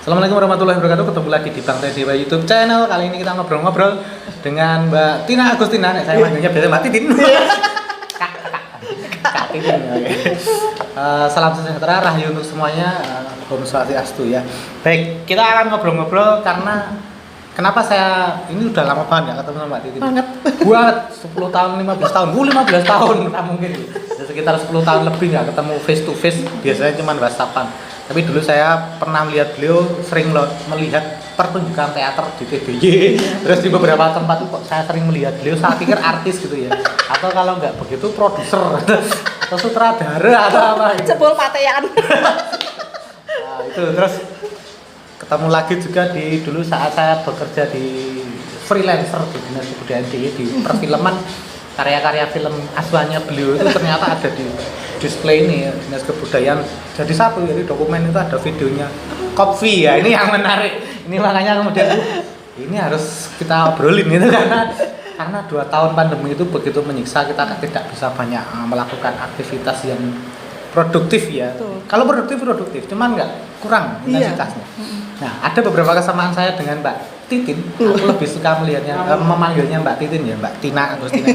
Assalamualaikum warahmatullahi wabarakatuh. Ketemu lagi di Bang Teddy YouTube channel. Kali ini kita ngobrol-ngobrol dengan Mbak Tina Agustina. Saya manggilnya biasa Mbak Titin. Kak Titin. Oke. Salam sejahtera, rahayu untuk semuanya. Om Swastiastu ya. Baik, kita akan ngobrol-ngobrol karena kenapa saya ini udah lama banget ya ketemu sama Mbak Titin. Banget. Buat 10 tahun, 15 tahun. 15 tahun nggak mungkin. Ya, sekitar 10 tahun lebih nggak ketemu face to face. Biasanya cuma WhatsAppan. Tapi dulu saya pernah melihat beliau sering melihat pertunjukan teater di TBY. Terus di beberapa tempat kok saya sering melihat beliau, saya pikir artis gitu ya. Atau kalau nggak begitu produser atau sutradara atau apa gitu. Jebol patean. Nah, itu terus ketemu lagi juga di dulu saat saya bekerja di freelancer di Dinas Kebudayaan DIY di perfilman. Karya-karya film asuhannya beliau itu ternyata ada di display ini ya, Dinas Kebudayaan. Jadi satu, jadi dokumen itu ada videonya Kopvi ya, ini yang menarik. Ini makanya kemudian ini harus kita obrolin itu karena 2 tahun pandemi itu begitu menyiksa, kita tidak bisa banyak melakukan aktivitas yang produktif ya. Betul. Kalau produktif, cuman nggak kurang intensitasnya. Nah, ada beberapa kesamaan saya dengan Mbak Titin. Aku lebih suka melihatnya, memanggilnya Mbak Titin ya, Mbak Tina Agustina.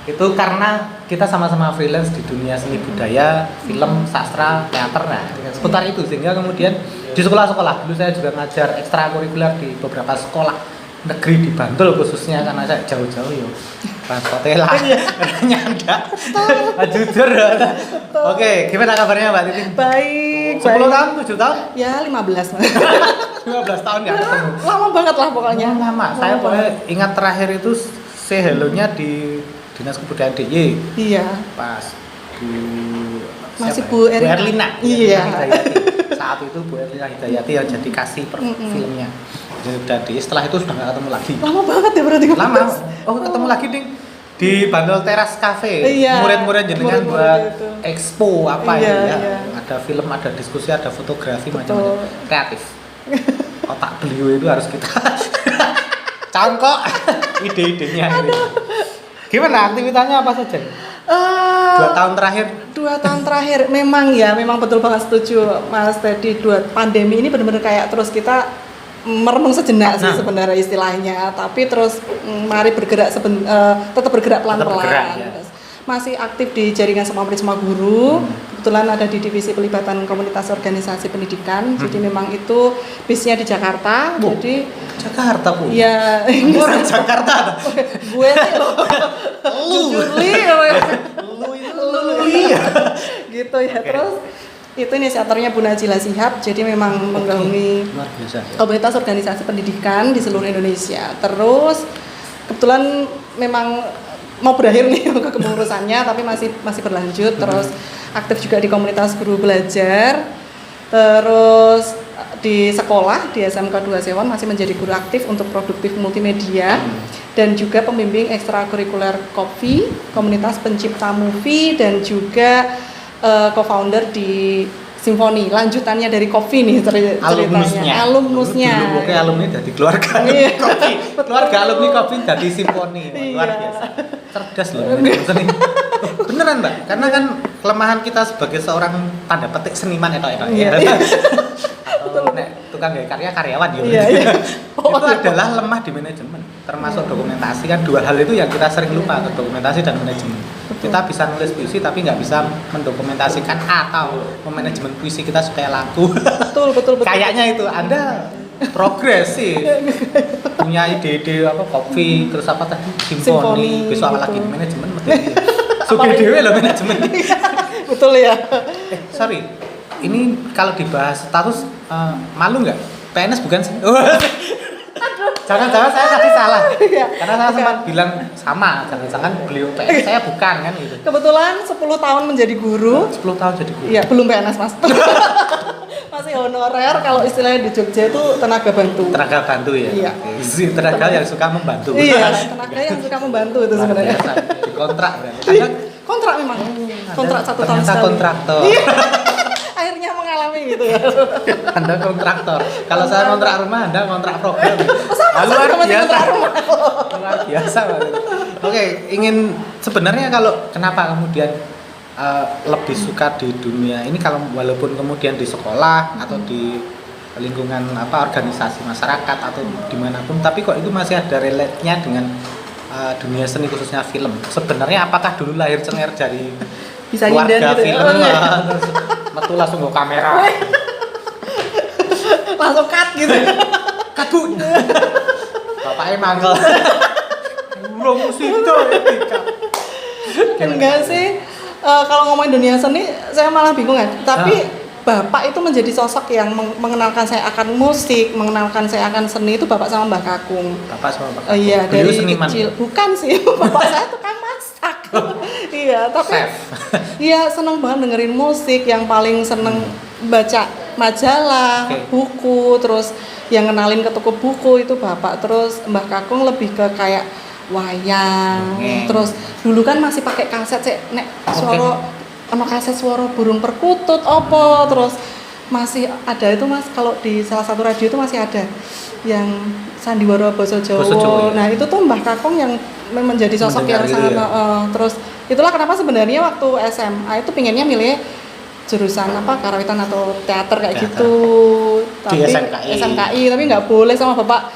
Itu karena kita sama-sama freelance di dunia seni budaya, film, sastra, teater, nah seputar itu. Sehingga kemudian di sekolah-sekolah, dulu saya juga ngajar ekstrakurikuler di beberapa sekolah negeri di Bantul khususnya, karena saya jauh-jauh ya transportnya lah nyanda jujur. Oke, gimana kabarnya Mbak Titin? Baik. 10 tahun, 7 tahun? Ya 15. 15 tahun nggak ketemu. Lama banget lah pokoknya. Lama. Saya boleh ingat terakhir itu say hello-nya di Dinas Kebudayaan DIY. Iya. Pas Bu Masih siapa Bu ya? Erlina. Iya. Iya. Saat itu Bu Erlina Hidayati yang jadi kasih per filmnya. Jadi setelah itu sudah nggak ketemu lagi. Lama banget ya berarti. Lama. Oh, ketemu lagi di Bantul Teras Cafe. Iya. Murid-murid jenengan Murid-murid buat itu. expo apa Iya, ya? iya. Ada film, ada diskusi, ada fotografi, Betul. macam-macam. Kreatif. Otak beliau itu harus kita cangkok ide-idenya. Gimana aktivitasnya apa saja? 2 tahun terakhir. 2 tahun terakhir memang betul banget setuju Mas Teddy. Pandemi ini benar-benar kayak terus kita merenung sejenak sih sebenarnya istilahnya, tapi terus mari bergerak tetap bergerak pelan-pelan. Ya. Masih aktif di jaringan Semua Murid Semua Guru. Kebetulan ada di divisi pelibatan komunitas organisasi pendidikan. Jadi memang itu bisnya di Jakarta. Jadi Jakarta Bu. ya Orang Jakarta. gue sih loh. Lu iya. Gitu ya. Okay. Terus itu inisiatornya Bu Najila Shihab. Jadi memang menggaungi Luar biasa. komunitas organisasi pendidikan di seluruh Indonesia. Terus kebetulan memang mau berakhir nih kepengurusannya, tapi masih berlanjut. Terus aktif juga di komunitas guru belajar. Terus di sekolah di SMK 2 Sewon masih menjadi guru aktif untuk produktif multimedia dan juga pembimbing ekstrakurikuler Kopvi, komunitas pencipta movie, dan juga co-founder di Simfoni, lanjutannya dari Kopvi nih ceritanya. Alumnusnya. Dulu pokoknya alumni dari keluarga Kopvi. Keluarga alumni Kopvi dari Simfoni. Luar biasa. Cerdas loh. Beneran Mbak, karena kan kelemahan kita sebagai seorang tanda petik seniman ya. Atau tukang gaya karya karyawan ya. Iya. Itu adalah lemah di manajemen, termasuk dokumentasi kan. 2 hal itu yang kita sering lupa, dokumentasi dan manajemen. Kita bisa nulis puisi tapi nggak bisa mendokumentasikan atau memanajemen puisi kita supaya laku. Betul. Kayaknya itu Anda progres sih. Punya ide-ide apa Kopvi, terus apa tadi Simfoni, besok apa lagi manajemen Sugi dewe loh manajemen. Betul ya. Sorry. Ini kalau dibahas status malu nggak? PNS bukan sih? Jangan-jangan saya tadi salah. Karena saya sempat bilang sama, jangan-jangan beliau PNS, saya bukan kan gitu. Kebetulan 10 tahun menjadi guru. 10 tahun jadi guru. Iya, belum PNS Mas. Masih honorer, kalau istilahnya di Jogja itu tenaga bantu. Tenaga bantu ya? Iya. Tenaga yang suka membantu. Iya, tenaga yang suka membantu itu sebenarnya. Di kontrak berarti. Iya, kontrak memang. Kontrak 1 tahun sekali. Kontraktor. Iya. Akhirnya mengalami gitu ya. Anda kontraktor. Kalau saya kontrak rumah, Anda kontrak program. Luar biasa. Luar biasa. Oke, ingin sebenarnya kalau kenapa kemudian lebih suka di dunia ini, kalau walaupun kemudian di sekolah atau di lingkungan organisasi masyarakat atau dimanapun, tapi kok itu masih ada relate-nya dengan dunia seni khususnya film. Sebenarnya apakah dulu lahir cengar dari Bisa keluarga nyinden gitu. film terus metu langsung ke kamera Langsung cut gitu. kaku bapaknya mangkel belum situ etika. Enggak sih. Kalau ngomongin dunia seni, saya malah bingung ya. Tapi bapak itu menjadi sosok yang mengenalkan saya akan musik, mengenalkan saya akan seni itu bapak sama Mbah Kakung. Bapak sama Bapak. Iya, Beliau dari seniman. kecil. Bukan sih, bapak saya tukang masak. Iya, tapi Chef. iya seneng banget dengerin musik, yang paling seneng baca majalah, Oke. buku, terus yang kenalin ke toko buku itu bapak. Terus Mbah Kakung lebih ke kayak wayang. Terus dulu kan masih pakai kaset sih, nek suara kaset suara burung perkutut opo, terus masih ada itu Mas, kalau di salah satu radio itu masih ada yang sandiwara basa Jawa. Basa Jawa, ya. Nah, itu tuh Mbah Kakung yang menjadi sosok Mendengar yang gitu sangat ya. terus itulah kenapa sebenarnya waktu SMA itu pinginnya milih jurusan karawitan atau teater kayak Teater. gitu. Di Tapi SMKI. tapi nggak boleh sama bapak,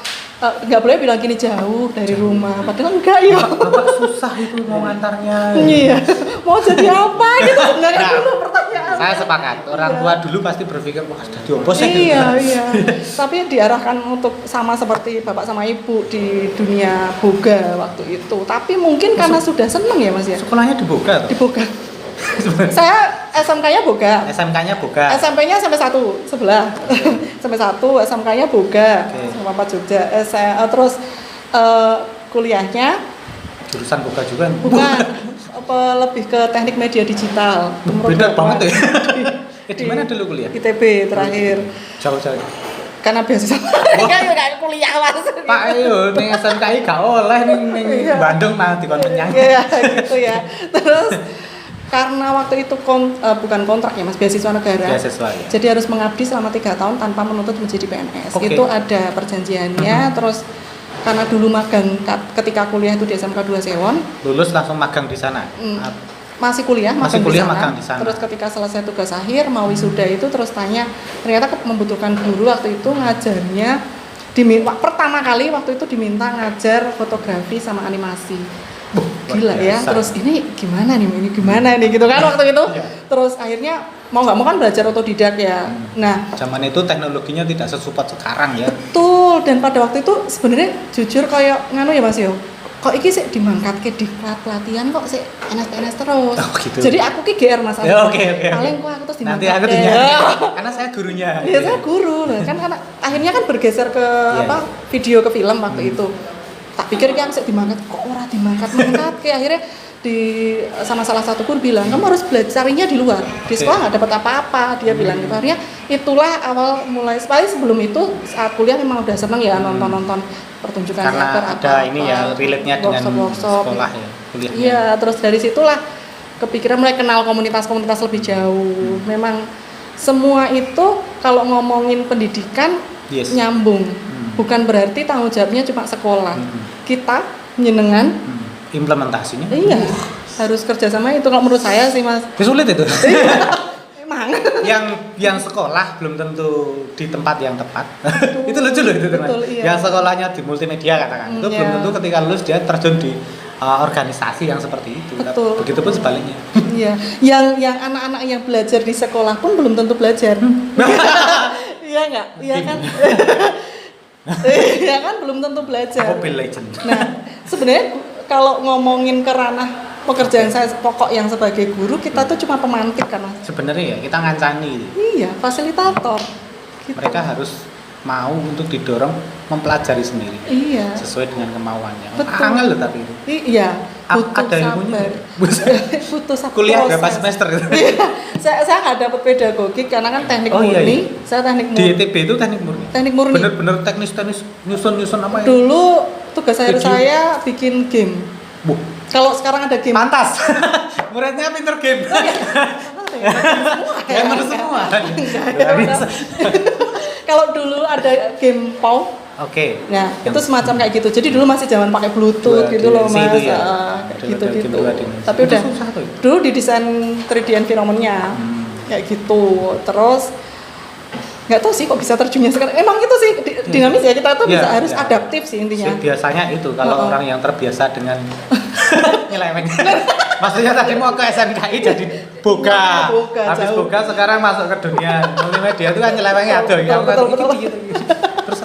nggak boleh bilang gini jauh dari rumah, padahal enggak ya. Bapak susah itu mau ngantarnya. Iya, mau jadi apa gitu sebenarnya Nah, dulu pertanyaan. Saya sepakat. Orang tua dulu pasti berpikir wah sudah diopos ya. Iya, iya. Tapi diarahkan untuk sama seperti bapak sama ibu di dunia boga waktu itu. Tapi mungkin karena sudah seneng ya Mas ya. Sekolahnya di Boga Di tuh. boga. Saya SMK-nya boga. SMK-nya Boga. SMP-nya sampai 1 sebelah. Sampai 1, SMK-nya boga. Oke. Sama Pak Jogja. Terus kuliahnya Jurusan Boga juga. bukan apa lebih ke teknik media digital. Menurut Beda Bapak. banget ya. Di Di- mana dulu kuliah? ITB terakhir. Jauh-jauh. Karena beasiswa. Kan udah kuliah Mas. Pak ayo ning SMKI gak oleh ning Iya. Bandung malah dikon menyang. Iya, gitu ya. Terus karena waktu itu bukan kontrak ya Mas, beasiswa negara. Beasiswa ya. Jadi harus mengabdi selama 3 tahun tanpa menuntut menjadi PNS. Oke. Itu ada perjanjiannya. Terus karena dulu magang ketika kuliah itu di SMK 2 Sewon, Lulus langsung magang di sana. masih kuliah Masih magang kuliah, di sana. magang di sana. Terus ketika selesai tugas akhir mau wisuda itu terus tanya, ternyata membutuhkan guru waktu itu ngajarnya pertama kali waktu itu diminta ngajar fotografi sama animasi. Gila ya, biasa. terus ini gimana nih gitu kan waktu itu. Iya. Terus akhirnya mau nggak mau kan belajar otodidak ya. Nah, Zaman itu teknologinya tidak sesupport sekarang ya. betul, dan pada waktu itu sebenarnya jujur kayak nganu ya Mas yo. Kok iki sih dimangkatke di pelatihan kok sih NS terus. Oh, gitu. Jadi aku ki GR Mas. Ya, oke. Paling kok aku terus Nanti dimangkatke. aku dinyanyi. Karena saya gurunya. Iya, saya guru loh. Kan karena akhirnya kan bergeser ke Iya. video ke film waktu itu. Tak pikir kan sih dimangkat, kok ora dimangkat kayak akhirnya sama salah satu guru bilang kamu harus belajar carinya di luar, di sekolah nggak dapat apa-apa. Dia bilang gitu. Akhirnya itulah awal mulai. Sebelum itu saat kuliah memang udah seneng ya nonton pertunjukan Karena teater ada ini ya relate-nya dengan workshop. sekolah ya, kuliahnya. Iya, terus dari situlah kepikiran mulai kenal komunitas-komunitas lebih jauh. Memang semua itu kalau ngomongin pendidikan Yes. nyambung. Bukan berarti tanggung jawabnya cuma sekolah. Kita nyenengan, Implementasinya. iya, harus kerjasama itu kalau menurut saya sih Mas. Sulit itu. Emang. yang sekolah belum tentu di tempat yang tepat. Itu lucu loh itu teman. Betul, iya. Yang sekolahnya di multimedia katakan itu Iya. belum tentu ketika lulus dia terjun di organisasi yang seperti itu. Betul. Begitupun sebaliknya. Iya, yang anak-anak yang belajar di sekolah pun belum tentu belajar. Iya nggak? Iya kan? Iya kan belum tentu belajar. Mobile Legend. Nah, sebenarnya kalau ngomongin ke ranah pekerjaan saya pokok yang sebagai guru, kita tuh cuma pemantik kan Mas. Sebenarnya ya kita ngancani. Iya, fasilitator. Gitu. Mereka harus mau untuk didorong mempelajari sendiri Iya. sesuai dengan kemauannya. Betul. Angel loh tapi itu. Iya, butuh Ada ilmunya. sabar. Butuh sabar. Kuliah berapa proses. semester gitu? Iya. Saya nggak dapat pedagogik karena kan teknik Oh, iya, murni. iya. Saya teknik Di murni. ITB itu teknik murni. Teknik murni. Bener-bener teknis nyusun apa ya? Dulu tugas akhir Video. saya bikin game. Buh, Kalau sekarang ada game. pantas. Muridnya pinter game. Gamer semua. Luar biasa. Kalau dulu ada game PAW, Oke. nah itu semacam kayak gitu. Jadi dulu masih zaman pakai Bluetooth Dua gitu loh dimensi Mas. itu ya? Kayak Ada gitu-gitu. game dua dimensi. Tapi Itu udah susah tuh. dulu didesain 3D environment-nya kayak gitu. Terus nggak tahu sih kok bisa terjunnya sekarang. Emang itu sih dinamis ya, kita tuh bisa harus adaptif sih intinya. Biasanya itu kalau orang yang terbiasa dengan nyeleweng. Maksudnya tadi mau ke SNKI jadi boga. Habis jauh. Boga sekarang masuk ke dunia multimedia itu kan nyelewengnya ada ya. Betul. Terus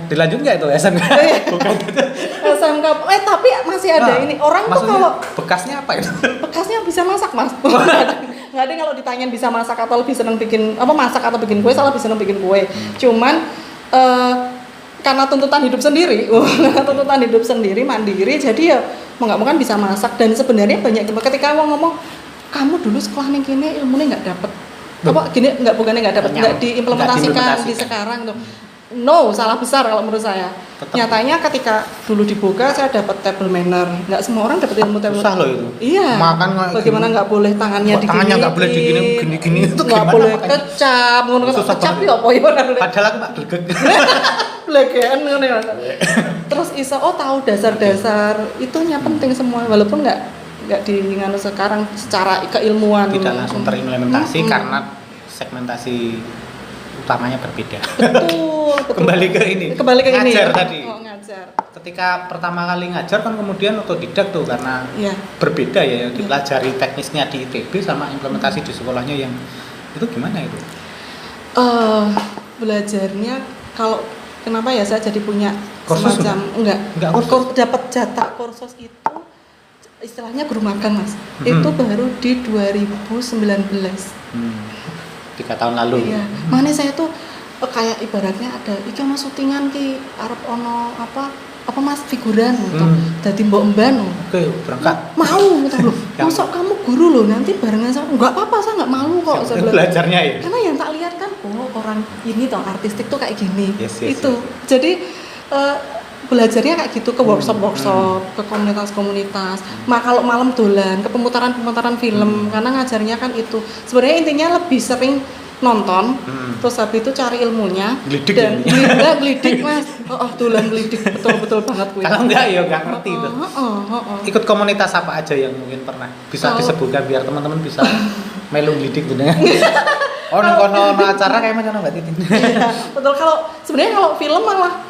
dilanjut nggak itu SMK? Bukan gitu. SMK, tapi masih ada ini orang tuh kalau bekasnya apa itu? Bekasnya bisa masak mas. Nggak ada kalau ditanyain bisa masak atau lebih seneng bikin apa masak atau bikin kue, salah lebih seneng bikin kue. Cuman karena tuntutan hidup sendiri, mandiri, jadi ya mau nggak mau kan bisa masak dan sebenarnya banyak ketika ngomong kamu dulu sekolah nih gini ilmunya nggak dapet apa gini nggak dapet nggak diimplementasikan di sekarang tuh. No, salah besar kalau menurut saya. Tetap. Nyatanya ketika dulu di Boga saya dapat table manner. Nggak semua orang dapat ilmu table manner. Susah loh itu. Iya. Makan bagaimana nggak boleh tangannya digini. Tangannya nggak boleh digini itu nggak boleh kecap, kecap ya apa ya? Padahal aku Pak glegek. Glegekan ngene. Terus iso tahu dasar-dasar itunya penting semua walaupun nggak diinganu sekarang secara keilmuan. Tidak langsung terimplementasi karena segmentasi utamanya berbeda. Betul. Kembali ke ini. Ngajar tadi. Ngajar. Ketika pertama kali ngajar kan kemudian otodidak tuh karena berbeda ya yang dipelajari teknisnya di ITB sama implementasi di sekolahnya yang itu gimana itu? Belajarnya kalau kenapa ya saya jadi punya kursus semacam enggak kursus. Dapat jatah kursus itu istilahnya guru magang mas. Itu baru di 2019. 3 tahun lalu. Iya. Makanya saya tuh kayak ibaratnya ada iki ono syutingan ki arep ono apa mas figuran gitu. Dadi mbok mban. Oke, berangkat. Mau gitu loh. Masuk kamu guru loh nanti barengan sama enggak apa-apa saya enggak malu kok belajarnya ya. Karena yang tak lihat kan orang ini toh artistik tuh kayak gini. Yes. Itu. Jadi belajarnya kayak gitu ke workshop ke komunitas. Kalau malam dolan ke pemutaran film karena ngajarnya kan itu sebenarnya intinya lebih sering nonton terus habis itu cari ilmunya gelidik dan gelidik mas dolan gelidik betul banget gue. Kalau enggak ya enggak ngerti itu. Ikut komunitas apa aja yang mungkin pernah bisa disebutkan biar teman-teman bisa melu gelidik gitu ya. Ono acara kayak macam Mbak Titin. Betul sebenarnya kalau film malah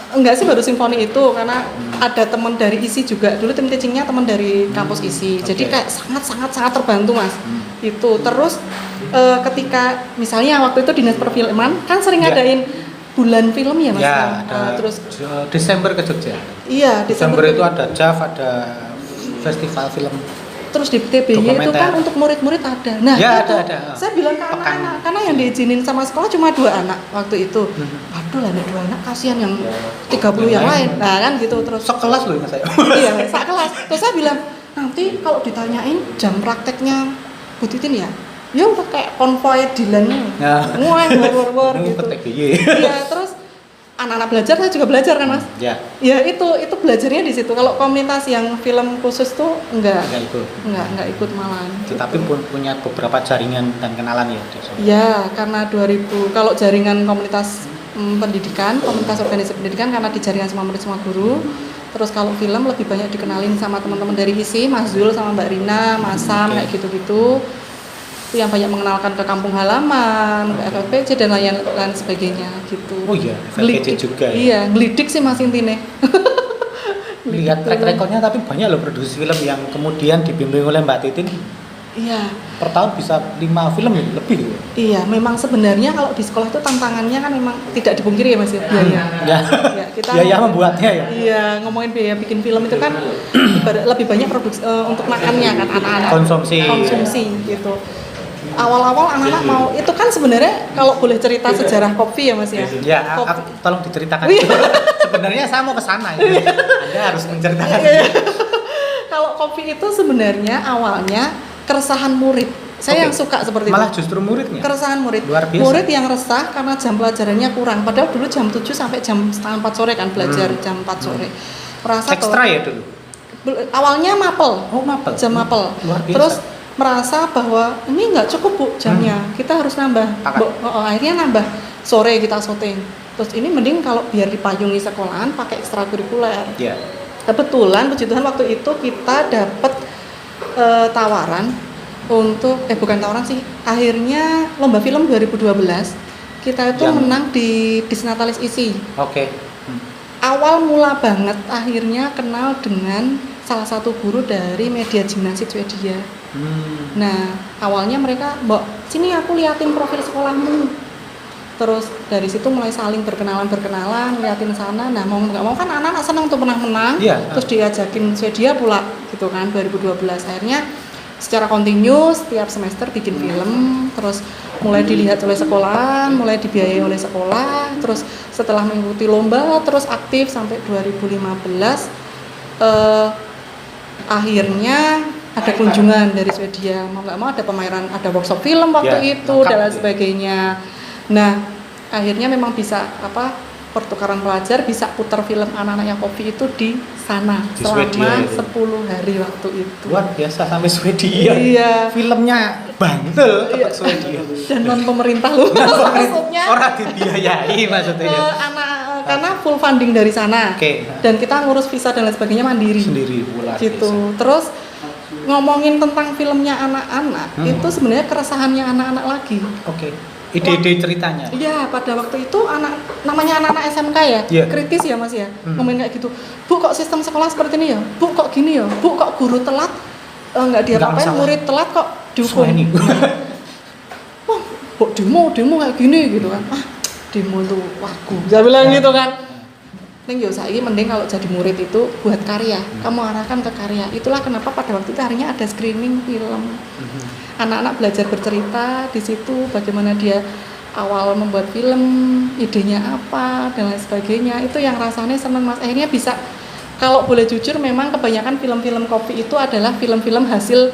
enggak sih baru simfoni itu karena ada teman dari ISI juga dulu tim teachingnya teman dari kampus ISI jadi kayak sangat terbantu mas itu terus ketika misalnya waktu itu dinas perfilman kan sering ngadain bulan film ya mas terus Desember ke Jogja Desember itu ada JAV ada festival film. Terus di TBY itu kan untuk murid-murid ada. Nah, ada. Saya bilang ke anak-anak, karena yang diizinin sama sekolah cuma 2 anak waktu itu. Aduh lah, 2 anak kasihan yang 30 yang lain. Nah, kan gitu terus. Sekelas loh saya. Iya, sekelas. Terus saya bilang, nanti kalau ditanyain jam prakteknya Bu Titin ya udah kayak konvoy Dilan. War gitu. Iya, terus anak-anak belajar, saya juga belajar kan mas? Ya itu belajarnya di situ. Kalau komunitas yang film khusus tuh enggak ikut malahan. Tapi pun punya beberapa jaringan dan kenalan ya? Ya, karena 2000 kalau jaringan komunitas pendidikan, komunitas organisasi pendidikan karena di jaringan semua murid semua guru. Terus kalau film lebih banyak dikenalin sama teman-teman dari ISI, Mas Zul sama Mbak Rina, Mas Sam kayak gitu-gitu. Itu yang banyak mengenalkan ke kampung halaman, ke FFPC dan lain sebagainya gitu. Oh iya, FFPC juga ya? Iya, ngelidik sih mas intine. Lihat track recordnya tapi banyak loh produksi film yang kemudian dibimbing oleh Mbak Titin. Iya. Per tahun bisa 5 film lebih. Iya, memang sebenarnya kalau di sekolah itu tantangannya kan memang tidak dipungkiri ya mas ya, biaya. Kita biaya membuatnya ya. Iya, ngomongin biaya bikin film itu kan lebih banyak produksi untuk makannya kan anak-anak. Konsumsi gitu. Awal-awal anak-anak mau itu kan sebenarnya kalau boleh cerita sejarah kopi ya mas ya. Ya, tolong diceritakan. Sebenarnya saya mau ke sana ya. Anda harus menceritakan. Kalau kopi itu sebenarnya awalnya keresahan murid. Saya yang suka seperti malah itu. Justru muridnya. Keresahan murid. Luar biasa. Murid yang resah karena jam pelajarannya kurang. Padahal dulu jam 7 sampai jam setengah 4 sore kan belajar jam 4 sore. Merasa ekstra ya dulu. Awalnya mapel. Oh, mapel. Jam mapel. Luar biasa. Terus merasa bahwa ini nggak cukup bu jamnya, kita harus nambah. Akhirnya nambah sore kita syuting. Terus ini mending kalau biar dipayungi sekolahan pakai ekstrakurikuler. Yeah. Kebetulan puji Tuhan waktu itu kita dapat tawaran untuk bukan tawaran sih, akhirnya lomba film 2012 kita itu menang di Disnatalis isi. Oke. Awal mula banget akhirnya kenal dengan salah satu guru dari media gimnasit Swedia. Nah, awalnya mereka, "Mbok, sini aku liatin profil sekolahmu." Terus dari situ mulai saling berkenalan, liatin sana. Nah, mau nggak mau kan anak-anak senang tuh pernah menang. Terus diajakin Swedia pula gitu kan 2012. Akhirnya secara continuous tiap semester bikin film, terus mulai dilihat oleh sekolah, mulai dibiayai oleh sekolah, terus setelah mengikuti lomba terus aktif sampai 2015. Akhirnya ada kunjungan dari Swedia, mau nggak mau ada pameran, ada workshop film waktu itu dan lain sebagainya. Nah, akhirnya memang bisa pertukaran pelajar, bisa putar film anak-anak yang kopi itu di sana di selama Swedia, 10 hari waktu itu. Luar biasa sampai Swedia. Iya. Filmnya Bantul ke Swedia. Dan non pemerintah loh. Maksudnya orang dibiayai maksudnya. Karena full funding dari sana. Dan kita ngurus visa dan lain sebagainya mandiri. Sendiri gitu. Terus ngomongin tentang filmnya anak-anak, itu sebenarnya keresahannya anak-anak lagi. Ide-ide ceritanya. Iya, pada waktu itu namanya anak-anak SMK ya, kritis ya Mas ya. Ngomongin kayak gitu. "Bu, kok sistem sekolah seperti ini ya? Bu, kok gini ya? Bu, kok guru telat nggak diapa-apain, murid telat kok dihukum." Wah, kok demo kayak gini gitu kan. Demo tuh wagu. Saya bilang gitu kan. Neng yo saiki mending kalau jadi murid itu buat karya. Kamu arahkan ke karya. Itulah kenapa pada waktu itu akhirnya ada screening film. Anak-anak belajar bercerita di situ, bagaimana dia awal membuat film, idenya apa dan lain sebagainya. Itu yang rasanya seneng Mas. Akhirnya bisa, kalau boleh jujur memang kebanyakan film-film kopi itu adalah film-film hasil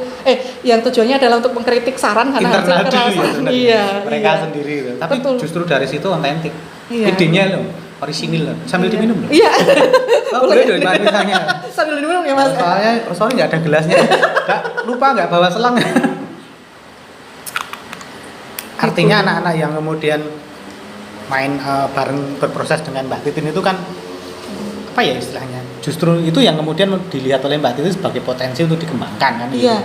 yang tujuannya adalah untuk mengkritik saran karena hasil kerasan. Mereka sendiri. Tapi justru dari situ otentik. Idenya loh, orisinil loh. Sambil diminum loh. Iya. Boleh dong misalnya. Sambil diminum ya Mas. Soalnya nggak ada gelasnya. Lupa nggak bawa selang. Artinya anak-anak yang kemudian main bareng berproses dengan Mbak Titin itu kan apa ya istilahnya? Justru itu yang kemudian dilihat oleh Mbak Titin sebagai potensi untuk dikembangkan kan? Iya.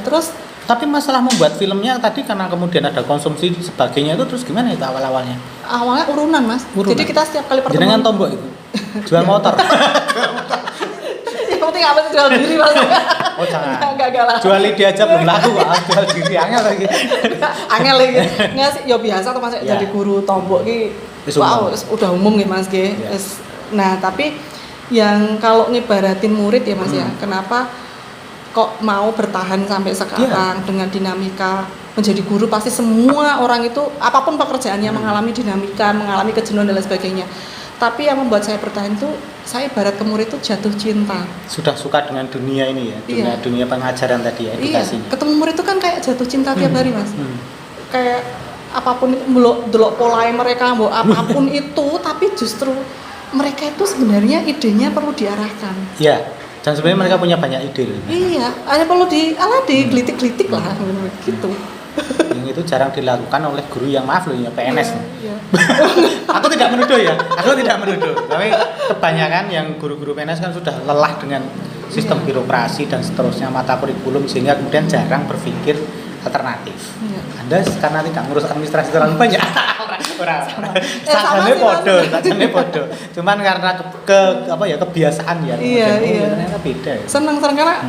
Terus tapi masalah membuat filmnya tadi karena kemudian ada konsumsi sebagainya itu terus gimana itu awalnya? Awalnya urunan Mas. Jadi kita setiap kali pertemuan. Jenengan tombok itu. Jual motor. Yang penting apa sih jual diri Mas? Oh jangan. Enggak lah. Jual ide aja belum laku, jual diri angel lagi. Angel lagi. Enggak sih, ya biasa tuh Mas jadi guru tombok ki. Wow, udah umum nih Mas ki. Nah, tapi yang kalau ngibaratin murid ya Mas ya, kenapa kok mau bertahan sampai sekarang dengan dinamika menjadi guru, pasti semua orang itu apapun pekerjaannya mengalami dinamika, mengalami kejenuhan dan lain sebagainya. Tapi yang membuat saya bertahan itu, saya ibarat ke murid itu jatuh cinta. Sudah suka dengan dunia ini ya, dunia pengajaran tadi ya, edukasinya. Ketemu murid itu kan kayak jatuh cinta tiap hari Mas. Kayak apapun itu, delok polanya mereka, apapun itu, tapi justru mereka itu sebenarnya idenya perlu diarahkan. Iya. Dan sebenarnya mereka punya banyak ide. Iya, hanya perlu digelitik-gelitik lah gitu. Yang itu jarang dilakukan oleh guru yang maaf loh ya PNS. Iya. Aku tidak menuduh ya, tapi kebanyakan yang guru-guru PNS kan sudah lelah dengan sistem birokrasi dan seterusnya, mata kurikulum, sehingga kemudian jarang berpikir alternatif. Anda karena tidak ngurus administrasi terlalu banyak. Sajane podo. Cuman karena kebiasaan ya. Ternyata beda ya. Senang karena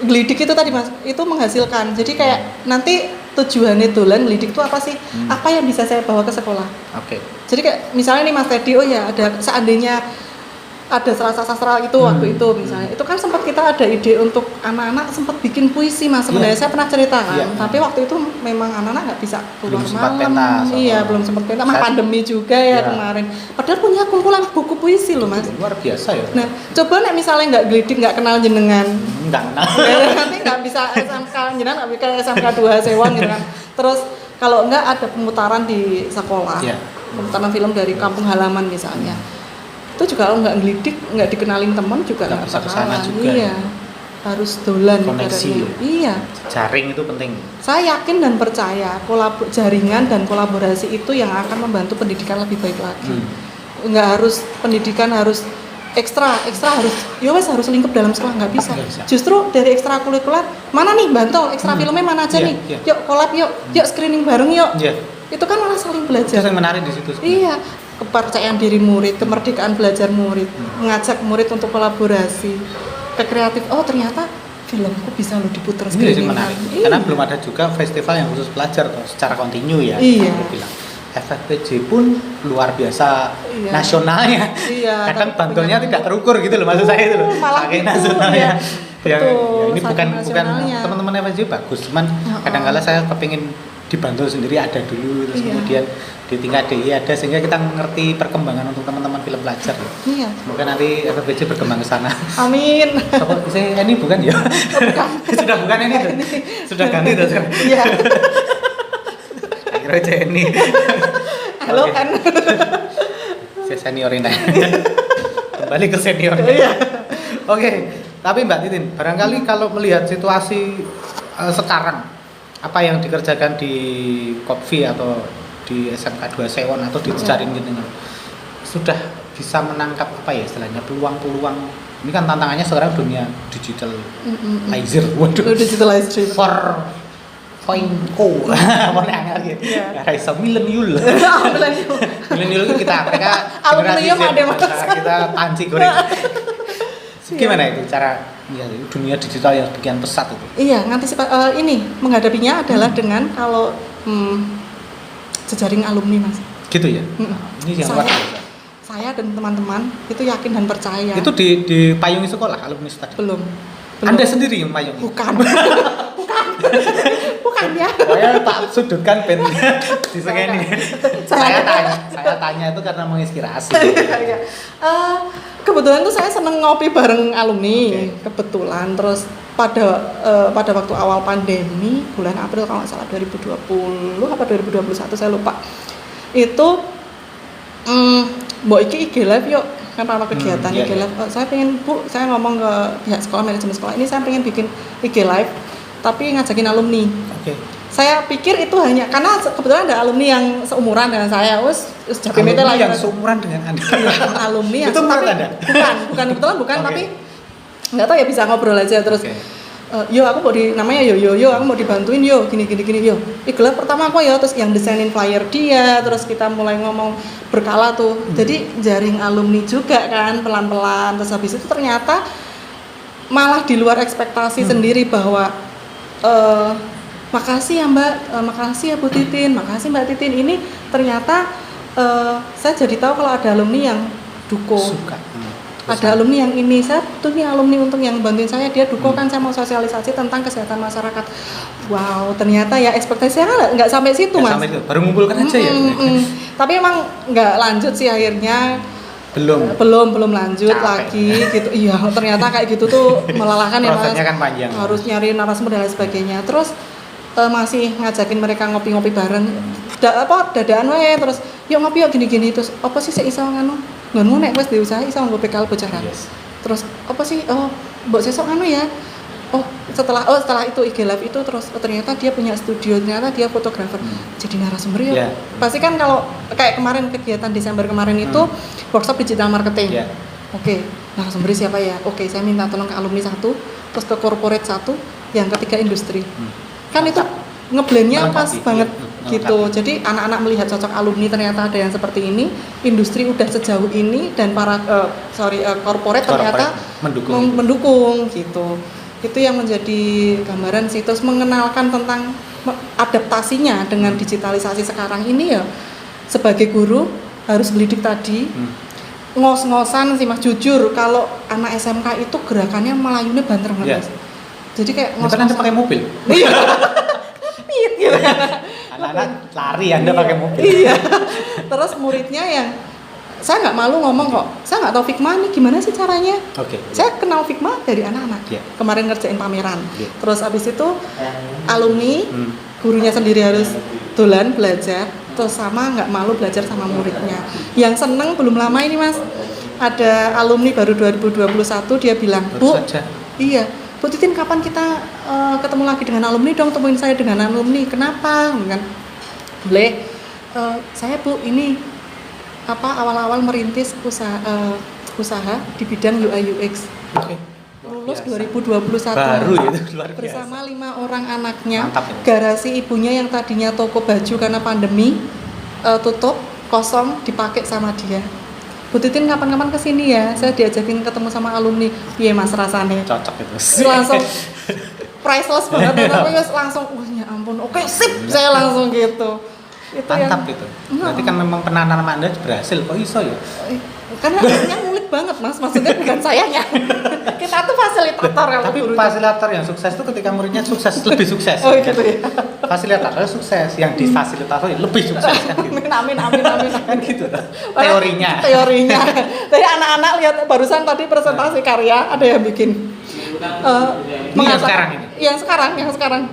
gelidik itu tadi Mas, itu menghasilkan. Jadi kayak nanti tujuannya dolan gelidik itu apa sih? Apa yang bisa saya bawa ke sekolah? Jadi kayak misalnya nih Mas Teddy, ada seandainya ada sastra itu waktu itu misalnya, itu kan sempat kita ada ide untuk anak-anak sempat bikin puisi Mas. Sebenarnya saya pernah ceritakan, tapi waktu itu memang anak-anak nggak bisa keluar malam. Belum sempat pentas, pandemi juga ya kemarin. Padahal punya kumpulan buku puisi loh Mas. Luar biasa ya. Nah, coba misalnya nggak gelidik, nggak kenal jenengan. Nggak kenal. Nanti nggak bisa SMK jenengan, nggak bisa SMK 2 Sewang gitu kan. Terus kalau nggak ada pemutaran di sekolah, pemutaran film dari kampung halaman misalnya. Itu juga kalau nggak ngelidik, nggak dikenalin teman juga nggak bisa kesana juga. Harus dolan koneksi. Jaring itu penting. Saya yakin dan percaya jaringan dan kolaborasi itu yang akan membantu pendidikan lebih baik lagi. Nggak harus pendidikan harus ekstra harus lingkup dalam sekolah, nggak bisa. Justru dari ekstrakurikuler mana nih Bantul ekstra filmnya mana aja nih? Yuk collab yuk screening bareng yuk. itu kan malah saling Itu belajar. yang menarik di situ sebenarnya. Iya, kepercayaan diri murid, kemerdekaan belajar murid, mengajak murid untuk kolaborasi, ke kreatif. Oh ternyata filmku bisa lo diputar Ini sih screening. menarik. Iya. Karena belum ada juga festival yang khusus pelajar tuh, secara kontinu ya. Iya. Aku bilang. FFPJ pun luar biasa Iya. nasionalnya. Iya, Kadang tapi bantuannya punya- tidak terukur gitu loh, maksud saya itu loh. Malah Saking gitu, nasionalnya. iya. Ya, Betul, ya ini saking bukan nasionalnya. teman-teman FFPJ bagus, cuman Heeh. kadang-kala saya kepingin di Bantul sendiri ada dulu, terus Iya. kemudian di tingkat DI ada, sehingga kita ngerti perkembangan untuk teman-teman film pelajar loh. Iya. Semoga nanti FFPJ berkembang ke sana. Amin. Saya ini bukan ya? Sudah bukan ini tuh. Sudah ganti tuh sekarang. Iya. Akhirnya Jenny. Halo Oke. kan. Saya seniorin aja. Kembali ke senior. Iya. Oke, tapi Mbak Titin, barangkali kalau melihat situasi sekarang, apa yang dikerjakan di Kopvi atau di SMK 2 Sewon atau di Cecarin gitu, sudah bisa menangkap apa ya istilahnya peluang-peluang. Ini kan tantangannya sekarang dunia digitalizer. Waduh. Digitalized trip. For point ko mau nanya gitu. Iya. Raisa milenial. Milenial. Milenial itu mereka generasi Alumnium Z, ada, Mas. kita panci goreng. Gimana itu cara ya, dunia digital yang sekian pesat itu? Iya, ini menghadapinya adalah dengan kalau jejaring alumni Mas. Gitu ya. Mm-mm. Ini yang luar biasa. Saya dan teman-teman itu yakin dan percaya. Itu di payungi sekolah alumni tadi. belum. Anda sendiri yang payungi. Bukan. Bukan ya. Saya tak sudutkan pen di segini. Saya tanya itu karena menginspirasi. Iya. Kebetulan tuh saya seneng ngopi bareng alumni. Oke. Kebetulan terus pada waktu awal pandemi bulan April kalau nggak salah 2020 apa 2021 saya lupa. Itu mbok iki IG live yuk kan sama kegiatan iya, IG iya. live. Saya pengen Bu, saya ngomong ke pihak sekolah, manajemen sekolah ini saya pengen bikin IG live tapi ngajakin alumni. Oke. Saya pikir itu hanya karena kebetulan ada alumni yang seumuran dengan saya, wis Japimete lah Alumni yang ya. seumuran dengan Anda. Alumni yang Itu menurut tapi Anda? bukan kebetulan bukan Oke. tapi nggak tahu ya bisa ngobrol aja terus. Oke. Yo aku mau namanya yo aku mau dibantuin yo gini yo. Ikhlas pertama aku ya terus yang desainin flyer dia, terus kita mulai ngomong berkala tuh. Jadi jaring alumni juga kan pelan-pelan terus habis itu ternyata malah di luar ekspektasi sendiri bahwa makasih ya Mbak, makasih ya Bu Titin, makasih Mbak Titin. Ini ternyata saya jadi tahu kalau ada alumni yang dukung. Suka. Ada alumni yang ini, saya tuh nih alumni untuk yang bantuin saya, dia dukung kan saya mau sosialisasi tentang kesehatan masyarakat. Wow, ternyata ya ekspektasi saya nggak sampai situ Mas. Sampai itu. Baru ngumpulkan aja ya. Tapi emang nggak lanjut sih akhirnya. belum lanjut Capek. lagi gitu. Iya, ternyata kayak gitu tuh melelahkan ya Mas. Prosesnya kan panjang. Harus nyari narasumber dan lain sebagainya. Terus masih ngajakin mereka ngopi-ngopi bareng. Dadaan wae terus yuk ngopi yuk gini-gini terus apa sih saya iso nganu? Ngono nek wis diusaha iso nggo bekal bocoran. Yes. Terus apa sih? Oh, mbok sesuk nganu ya. Setelah itu IG Live itu terus ternyata dia punya studio, ternyata dia fotografer. Jadi narasumber yuk. Yeah. Pasti kan kalau kayak kemarin kegiatan Desember kemarin itu workshop digital marketing. Yeah. Oke, narasumber siapa ya? Oke, saya minta tolong ke alumni satu, terus ke corporate satu, yang ketiga industri. Kan itu ngeblendnya pas Melengkapi, banget iya, gitu. melengkapi. Jadi anak-anak melihat cocok alumni ternyata ada yang seperti ini, industri udah sejauh ini dan para corporate ternyata mendukung gitu. Itu yang menjadi gambaran sih. Terus mengenalkan tentang adaptasinya dengan digitalisasi sekarang ini ya. Sebagai guru harus ngelidik tadi. Ngos-ngosan sih Mas, jujur kalau anak SMK itu gerakannya melayunya banter banget. Iya. Jadi kayak Mungkin Anda pakai mobil. Iya. Piit gitu kan. Anak-anak lari, Anda pakai mobil. Iya. Terus muridnya yang saya nggak malu ngomong kok. Saya nggak tahu Figma nih gimana sih caranya. Oke. Saya kenal Figma dari anak-anak. Iya. Kemarin ngerjain pameran. Iya. Terus abis itu alumni gurunya sendiri harus dolan belajar. Terus sama nggak malu belajar sama muridnya. Yang seneng belum lama ini Mas. Ada alumni baru 2021 dia bilang, Baru Bu, saja. iya, Bu Titin kapan kita ketemu lagi dengan alumni dong, temuin saya dengan alumni. Kenapa? Kan boleh. Saya Bu ini awal-awal merintis usaha di bidang UI UX. Oke. lulus biasa. 2021. Baru itu luar biasa. Bersama 5 orang anaknya. Mantap ini. Garasi ibunya yang tadinya toko baju karena pandemi tutup, kosong, dipakai sama dia. Bu Titin kapan-kapan kesini ya, saya diajakin ketemu sama alumni. Iya mas rasanya. Cocok itu. Langsung priceless banget, tapi langsung, ya ampun, oke sip, saya langsung gitu. Itu Mantap yang, itu. Berarti kan memang penanam Anda berhasil. Kok iso ya? karena yang ngulik banget mas, maksudnya bukan sayanya. Kita tuh fasilitator kalau Tapi guru. fasilitator yang sukses itu ketika muridnya sukses lebih sukses. Oh gitu ya. Fasilitator sukses, yang difasilitasi lebih sukses kan gitu. Amin. Kan gitu tuh. Teorinya. Teorinya. Jadi anak-anak lihat barusan tadi presentasi karya ada yang bikin. Ini yang sekarang ini. Yang sekarang.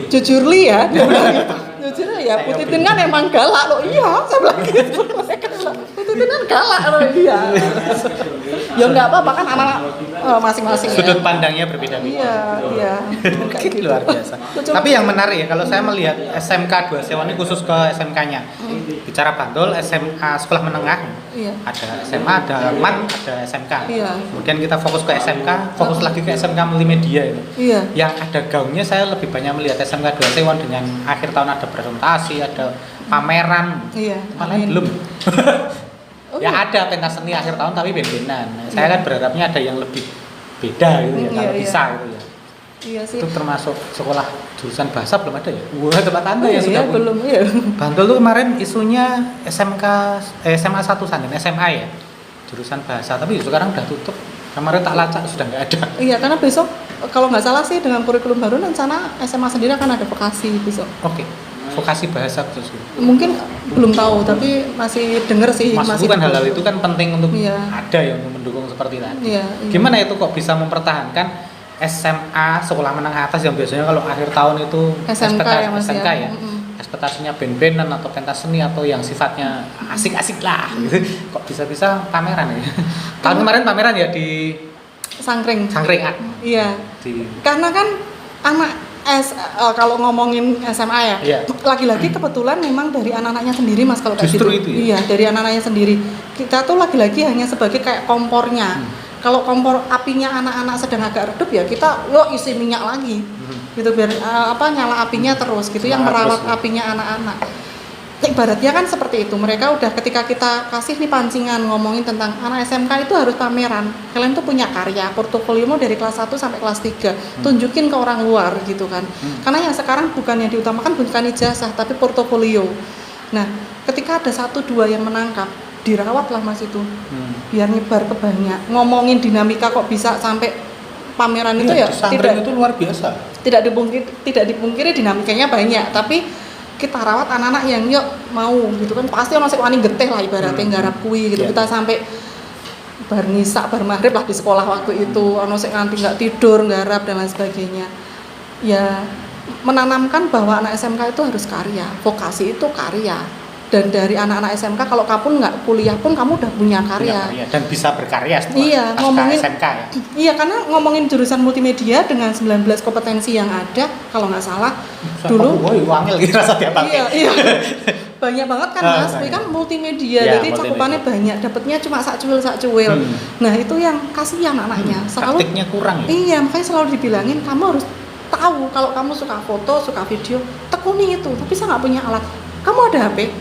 Jujur li ya, dia bilang gitu. Jujur ya, Bu Titin kan emang galak loh. Iya, saya bilang gitu. Bu Titin kan galak loh, iya. Ya enggak apa-apa kan anak-anak masing-masing ya. Sudut pandangnya berbeda-beda. Iya. Gitu, luar biasa. Tapi yang menarik ya, kalau saya melihat SMK 2 Sewa ini khusus ke SMK-nya. Bicara Bantul, SMA sekolah menengah, Iya. ada SMA, ada MAN, ada SMK. Iya. Kemudian kita fokus ke SMK, fokus lagi ke SMK multimedia itu. Iya. Yang ada gaungnya saya lebih banyak melihat SMK 2 Sewa dengan akhir tahun ada presentasi, ada pameran. Iya. Malah belum. Oh, Ya iya. ada pentas seni akhir tahun tapi ben-benan. Saya kan berharapnya ada yang lebih beda gitu ya, kalau Iya. bisa gitu ya. Iya sih. Itu termasuk sekolah jurusan bahasa belum ada ya? Wah, tempat Anda yang Iya, sudah punya. belum ya. Bantul tuh kemarin isunya SMA 1 Sanden, SMA ya. Jurusan bahasa, tapi sekarang udah tutup. Kemarin tak lacak sudah nggak ada. Iya, karena besok kalau nggak salah sih dengan kurikulum baru rencana SMA sendiri akan ada vokasi besok. Oke. Vokasi bahasa khusus. Mungkin belum tahu, tapi masih denger sih. Maksudku kan hal-hal itu kan penting untuk Iya. ada yang mendukung seperti tadi. Iya. Gimana itu kok bisa mempertahankan SMA sekolah menengah atas yang biasanya kalau akhir tahun itu SMK ya, Mas, SMK ya. ya. Ekspektasinya band-bandan atau pentas seni atau yang sifatnya asik-asik lah gitu. Kok bisa-bisa pameran ya? Tahun kemarin pameran ya di Sangkring. Sangkring Iya. di Karena kan anak kalau ngomongin SMA ya, Iya. lagi-lagi kebetulan memang dari anak-anaknya sendiri mas kalau kayak Justru gitu. itu ya? Iya, dari anak-anaknya sendiri. Kita tuh lagi-lagi hanya sebagai kayak kompornya. Kalau kompor apinya anak-anak sedang agak redup ya kita yuk isi minyak lagi. Gitu biar nyala apinya terus gitu, yang Semangat merawat terus ya. apinya anak-anak. Ibaratnya kan seperti itu, mereka udah ketika kita kasih nih pancingan ngomongin tentang anak SMK itu harus pameran, kalian tuh punya karya, portofoliomu dari kelas 1 sampai kelas 3 tunjukin ke orang luar gitu kan. Karena yang sekarang bukan yang diutamakan bukan ijazah tapi portofolio. Nah ketika ada 1-2 yang menangkap, dirawatlah mas itu biar nyebar ke banyak. Ngomongin dinamika kok bisa sampai pameran itu ya di Sangkring itu luar biasa. tidak dipungkiri dinamikanya banyak, tapi kita rawat anak-anak yang yuk mau gitu kan, pasti orang sing wani getih lah ibaratnya nggarap kuwi gitu. Yeah. Kita sampai bar ngisak bar maghrib lah di sekolah waktu itu, ono sing nganti nggak tidur nggarap dan lain sebagainya. Ya menanamkan bahwa anak SMK itu harus karya, vokasi itu karya. Dan dari anak-anak SMK kalau kamu nggak kuliah pun kamu udah punya karya. Dan bisa berkarya setelah Iya, pasca ngomongin SMK ya. Iya, karena ngomongin jurusan multimedia dengan 19 kompetensi yang ada, kalau nggak salah dulu. Woi, wangil gitu rasa tiap hari. Iya. Banyak banget kan Mas, ini kan multimedia, Ya, jadi cakupannya banyak, dapatnya cuma sak cuil. Nah, itu yang kasihan anaknya. Selalu Praktiknya kurang ya. Iya, makanya selalu dibilangin kamu harus tahu kalau kamu suka foto, suka video, tekuni itu. Tapi saya nggak punya alat. Kamu ada HP,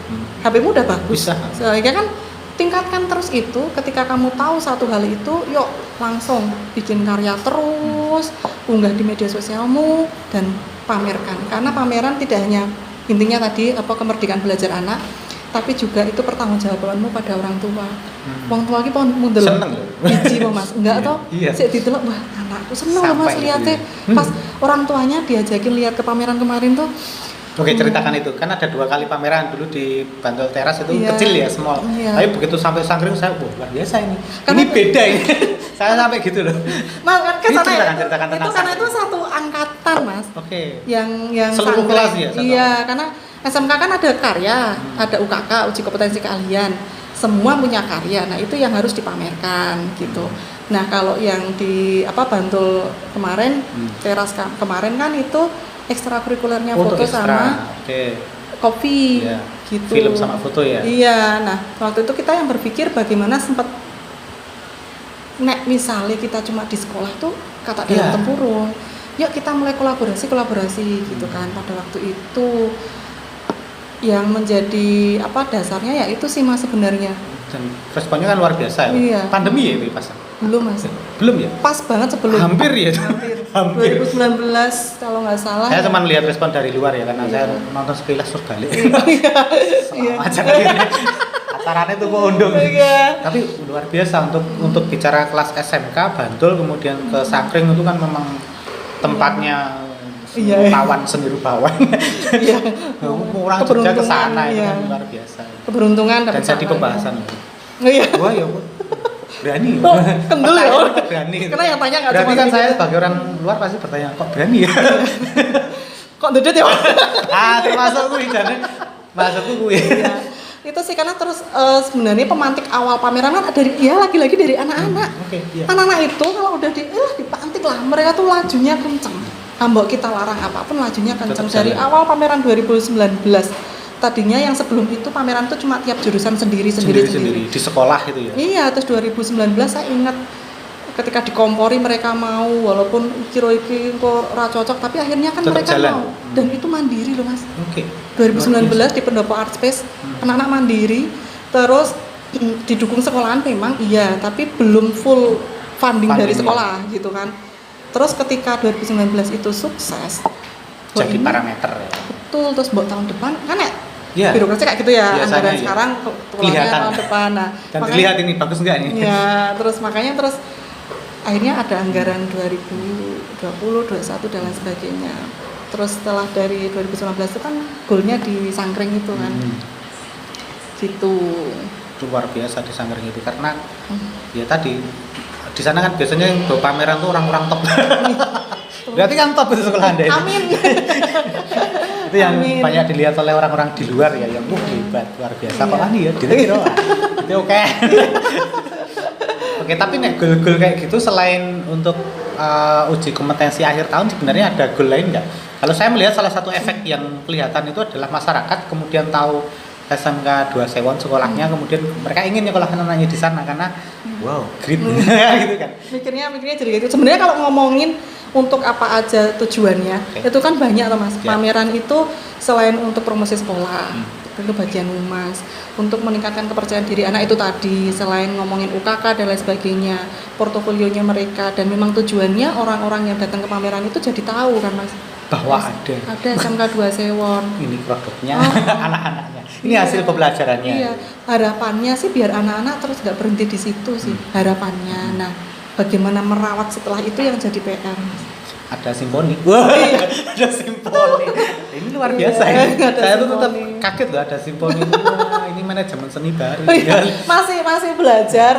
HP-mu udah bagus. Bisa. Sehingga kan tingkatkan terus itu. Ketika kamu tahu satu hal itu, yuk langsung bikin karya terus, unggah di media sosialmu dan pamerkan. Karena pameran tidak hanya intinya tadi kemerdekaan belajar anak, tapi juga itu pertanggungjawabanmu pada orang tua. Wong tua iki pon mundel. Seneng lho. Biji po Mas, enggak toh? Iya. Sik didelok, wah anakku seneng loh Mas Sampai lihatnya. gitu ya. Pas orang tuanya diajakin lihat ke pameran kemarin tuh. Oke, ceritakan itu. Kan ada 2 kali pameran dulu di Bantul Teras itu Iya. kecil ya, small. Iya. Tapi begitu sampai Sangkring saya, wah luar biasa ini. Karena ini beda ini. Saya sampai gitu loh. Mas kan ke sana ya. Ceritakan tentang Itu karena Sangkring. itu satu angkatan Mas. Oke. Yang Seluruh Sangkring. kelas ya, satu. Iya, karena SMK kan ada karya, ada UKK, uji kompetensi keahlian. Semua punya karya. Nah, itu yang harus dipamerkan gitu. Nah, kalau yang di Bantul kemarin, Teras kemarin kan itu ekstrakurikulernya Untuk foto ekstra. sama Oke. kopi Iya. gitu. Film sama foto ya. Iya. Nah, waktu itu kita yang berpikir bagaimana sempat nek misalnya kita cuma di sekolah tuh kata dalam tempurung, yuk kita mulai kolaborasi gitu kan. Pada waktu itu yang menjadi dasarnya ya itu sih Mas sebenarnya. Dan responnya kan luar biasa ya. Iya. Pandemi ya itu pas. Belum Mas. Belum ya? Pas banget sebelum. Hampir ya. Hampir. 2019 kalau nggak salah. Saya cuma lihat respon dari luar ya karena saya nonton sekilas terus balik. Iya. Macam ini. Acaranya tuh mau undung. Iya. Tapi luar biasa untuk bicara kelas SMK Bantul kemudian ke Sangkring itu kan memang tempatnya kawan seni rupawan. Iya. Orang Jogja ke sana itu kan luar biasa. Keberuntungan dan jadi pembahasan. Iya. Wah ya berani. Kendul ya. Berani. Karena yang tanya nggak berarti cuma kan saya sebagai orang luar pasti bertanya kok berani ya. Kok dudut ya. Termasuk gue jane. Masukku gue. Iya. Itu sih karena terus sebenarnya pemantik awal pameran kan lagi-lagi dari anak-anak. Iya. Anak-anak itu kalau udah dipantik lah, mereka tuh lajunya kenceng. Mbok kita larang apapun lajunya kenceng dari awal pameran 2019. Tadinya yang sebelum itu pameran tuh cuma tiap jurusan sendiri di sekolah itu ya. Iya, terus 2019 saya ingat ketika dikompori mereka mau walaupun iki kok ora cocok tapi akhirnya kan tetap mereka jalan. mau dan itu mandiri loh Mas. 2019 2019 di Pendopo Art Space anak-anak mandiri terus didukung sekolahan memang iya tapi belum full funding dari sekolah gitu kan. Terus ketika 2019 itu sukses jadi parameter ya. Betul, terus buat tahun depan kan birokrasi kayak gitu ya, anggaran sekarang tulangnya tahun depan. Nah, dan dilihat ini bagus enggak nih? Ya, terus akhirnya ada anggaran 2020, 21 dan lain sebagainya. Terus setelah dari 2019 itu kan goalnya di Sangkring itu kan. Gitu. Luar biasa di Sangkring itu karena ya tadi di sana kan biasanya yang pameran tuh orang-orang top. Berarti kan top itu sekolah Anda. Amin. Itu yang banyak dilihat oleh orang-orang di luar ya yang hebat luar biasa kok ya gitu itu oke. Oke, tapi nek goal-goal kayak gitu selain untuk uji kompetensi akhir tahun sebenarnya ada goal lain nggak? Kalau saya melihat salah satu efek yang kelihatan itu adalah masyarakat kemudian tahu SMK 2 Sewon sekolahnya kemudian mereka ingin nyekolahkan anaknya di sana karena wow great gitu kan. Mikirnya jadi gitu. Sebenarnya kalau ngomongin untuk apa aja tujuannya itu kan banyak loh Mas. Pameran itu selain untuk promosi sekolah itu bagian humas untuk meningkatkan kepercayaan diri anak itu tadi selain ngomongin UKK dan lain sebagainya portofolionya mereka dan memang tujuannya orang-orang yang datang ke pameran itu jadi tahu kan Mas bahwa ada SMK 2 Sewon ini produknya anak-anaknya ini hasil pembelajarannya harapannya sih biar anak-anak terus nggak berhenti di situ sih harapannya. Nah bagaimana merawat setelah itu yang jadi PR Mas. Ada simfoni. Wah, ada simfoni. Ini luar biasa ya. Saya tuh tetap kaget loh ada simfoni. Wah, ini manajemen seni baru. Masih belajar,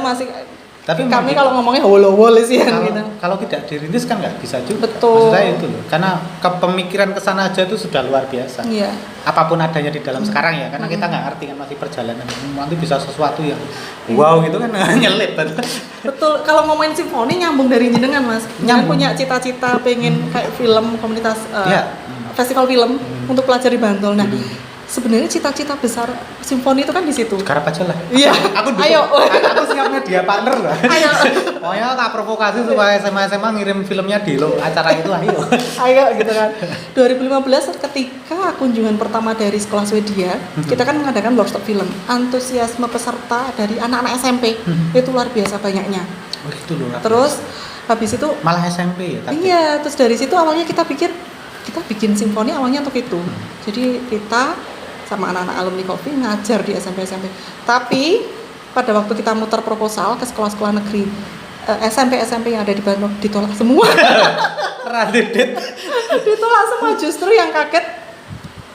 tapi kami kalau ngomongnya holo-holo sih gitu. Kalau tidak dirintis kan nggak bisa juga. Betul. Maksud saya itu loh. Karena kepemikiran kesana aja itu sudah luar biasa. Iya. Apapun adanya di dalam sekarang ya, karena kita nggak ngerti kan masih perjalanan. Nanti bisa sesuatu yang wow gitu kan nyelip. Betul. Kalau ngomongin simfoni nyambung dari jenengan Mas. Jangan punya cita-cita pengen kayak film komunitas festival film untuk pelajar di Bantul. Nah, sebenarnya cita-cita besar simfoni itu kan di situ. Garap aja lah. Iya. Aku siap media partner lah. Ayo. Pokoknya tak provokasi supaya SMA ngirim filmnya di acara itu ayo. Ayo gitu kan. 2015 ketika kunjungan pertama dari sekolah Swedia, kita kan mengadakan workshop film. Antusiasme peserta dari anak-anak SMP itu luar biasa banyaknya. Oh, itu loh. Terus habis itu malah SMP ya tapi. Iya, terus dari situ awalnya kita pikir kita bikin simfoni awalnya untuk itu. Jadi kita sama anak-anak alumni Kopi ngajar di SMP. Tapi pada waktu kita muter proposal ke sekolah-sekolah negeri SMP yang ada di Bandung ditolak semua. Radedet. Ditolak semua justru yang kaget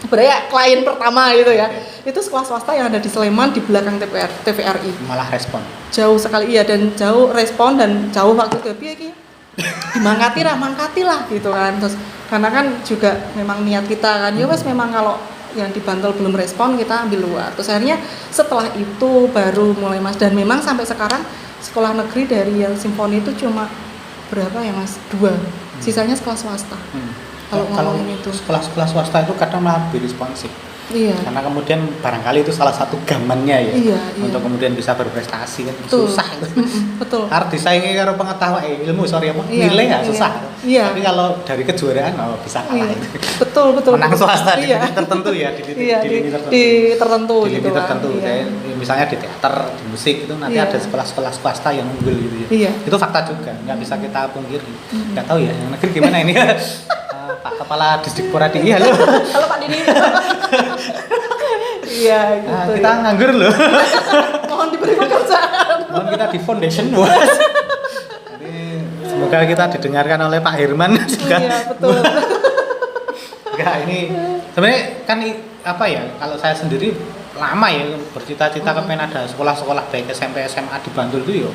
sebenarnya klien pertama gitu ya. Itu sekolah swasta yang ada di Sleman di belakang TVRI. Malah respon. Jauh sekali iya dan jauh respon dan jauh waktu itu piye iki? Mangkati lah gitu kan. Terus karena kan juga memang niat kita kan ya Mas memang kalau yang di Bantul belum respon kita ambil luar. Terus akhirnya setelah itu baru mulai Mas dan memang sampai sekarang sekolah negeri dari yang simfoni itu cuma berapa ya Mas? 2. Sisanya sekolah swasta. Kalau ngomongin itu sekolah-sekolah swasta itu kadang malah lebih responsif. Iya. Karena kemudian barangkali itu salah satu gamannya ya. Iya. Untuk kemudian bisa berprestasi kan Betul. susah itu. Betul. Harus disaingi karo pengetahuan ilmu sorry apa Iya, nilai ya iya. susah. Iya. Tapi kalau dari kejuaraan bisa kalah Iya. itu. Betul. Menang swasta di Iya. titik tertentu ya di titik Iya, di lini tertentu. di tertentu Di lini gitu kan. tertentu Iya. kayak misalnya di teater, di musik itu nanti Iya. ada sekolah-sekolah swasta yang unggul gitu ya. Iya. Itu fakta juga, nggak bisa kita pungkiri. Nggak tahu ya, yang negeri gimana ini? Pak Kepala Distrik Poradi, halo. Halo Pak Dini. Iya gitu. Kita ya. nganggur loh. Mohon diberi pekerjaan. Mohon kita di foundation bos. Jadi semoga kita didengarkan oleh Pak Herman juga. Iya betul. Enggak, ini sebenarnya kan apa ya, kalau saya sendiri lama ya bercita-cita kepengen ada sekolah-sekolah baik SMP SMA di Bantul itu ya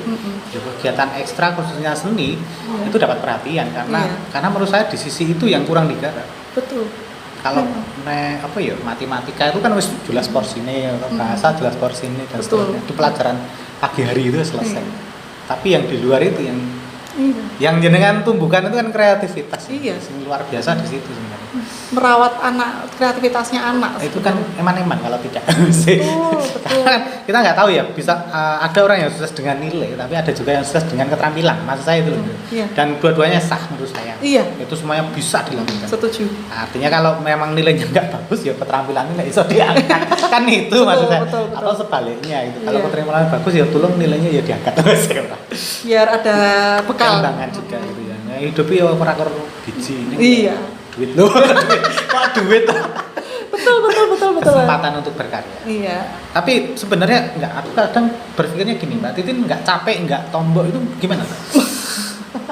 kegiatan ekstra khususnya seni itu dapat perhatian karena menurut saya di sisi itu yang kurang digarap. Betul. Kalau apa ya matematika itu kan wis jelas porsine, bahasa jelas porsine dan seterusnya. Itu pelajaran pagi hari itu selesai. Tapi yang di luar itu yang jenengan tumbuhkan itu kan kreativitas. Iya. Yang luar biasa di situ sebenarnya. Merawat anak, kreativitasnya anak. Itu kan eman-eman kalau tidak. Betul. Karena kita nggak tahu ya, bisa ada orang yang sukses dengan nilai, tapi ada juga yang sukses dengan keterampilan. Maksud saya itu loh. Iya. Dan dua-duanya sah menurut saya. Iya. Itu semuanya bisa dilakukan. Setuju. Artinya kalau memang nilainya nggak bagus ya keterampilannya nggak bisa diangkat. Kan itu maksud saya. Betul. Atau sebaliknya itu. Kalau Iya. keterampilannya bagus ya tolong nilainya ya diangkat. Biar ada bekal. Perkembangan juga gitu ya. Nah, hidup ya ora karo biji. Iya. Duit loh. Kok duit? Betul. Kesempatan untuk berkarya. Iya. Tapi sebenarnya enggak, aku kadang berpikirnya gini, Mbak Titin enggak capek, enggak tombok itu gimana?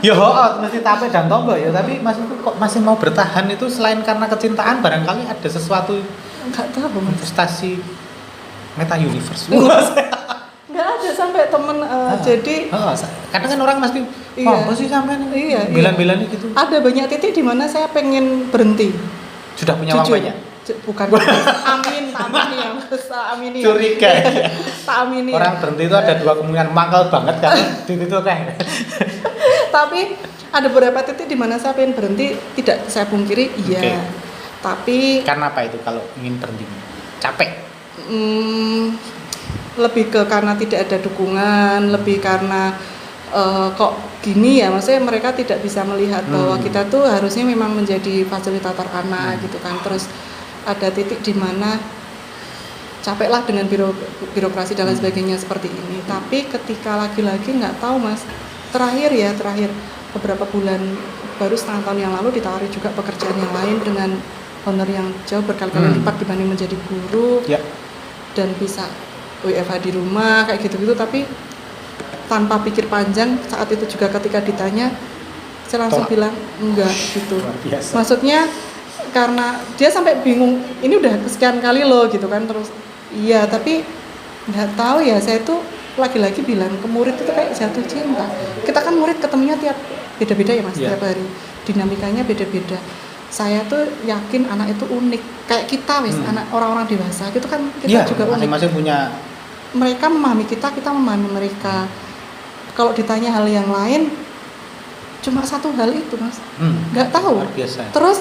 Ya mesti capek dan tombok ya, tapi maksudku kok masih mau bertahan itu selain karena kecintaan, barangkali ada sesuatu Enggak tahu. investasi meta universe. Enggak ada sampai temen jadi kadang kan orang pasti Iya. apa sih sampean? Iya. Bilan-bilannya gitu. Ada banyak titik di mana saya pengen berhenti. Sudah punya uang Jujur. banyak? Bukan. Amin ya. Amin ya. Curiga. Tak amini. Orang berhenti itu ada dua kemungkinan, mangkal banget kan di itu kayak. Tapi ada beberapa titik di mana saya pengen berhenti, tidak saya pungkiri iya. Oke. Tapi Karena apa itu kalau ingin berhenti? Capek. lebih ke karena tidak ada dukungan, lebih karena kok gini ya, maksudnya mereka tidak bisa melihat bahwa kita tuh harusnya memang menjadi fasilitator anak gitu kan. Terus ada titik di mana capeklah dengan birokrasi dan lain sebagainya seperti ini. Tapi ketika lagi-lagi nggak tahu mas, terakhir beberapa bulan, baru setengah tahun yang lalu ditawari juga pekerjaan yang lain dengan honor yang jauh berkali-kali lipat dibanding menjadi guru dan bisa WFH di rumah kayak gitu-gitu. Tapi tanpa pikir panjang, saat itu juga ketika ditanya saya langsung bilang enggak gitu. Maksudnya karena dia sampai bingung, ini udah kesekian kali loh gitu kan. Terus iya, tapi nggak tahu ya, saya tuh lagi-lagi bilang ke murid itu kayak jatuh cinta. Kita kan murid ketemunya tiap beda-beda ya mas, tiap hari dinamikanya beda-beda. Saya tuh yakin anak itu unik kayak kita wis, anak orang-orang dewasa gitu kan, kita juga unik. Masing-masing punya. Mereka memahami kita memahami mereka. Kalau ditanya hal yang lain, cuma satu hal itu mas, nggak tahu. Terus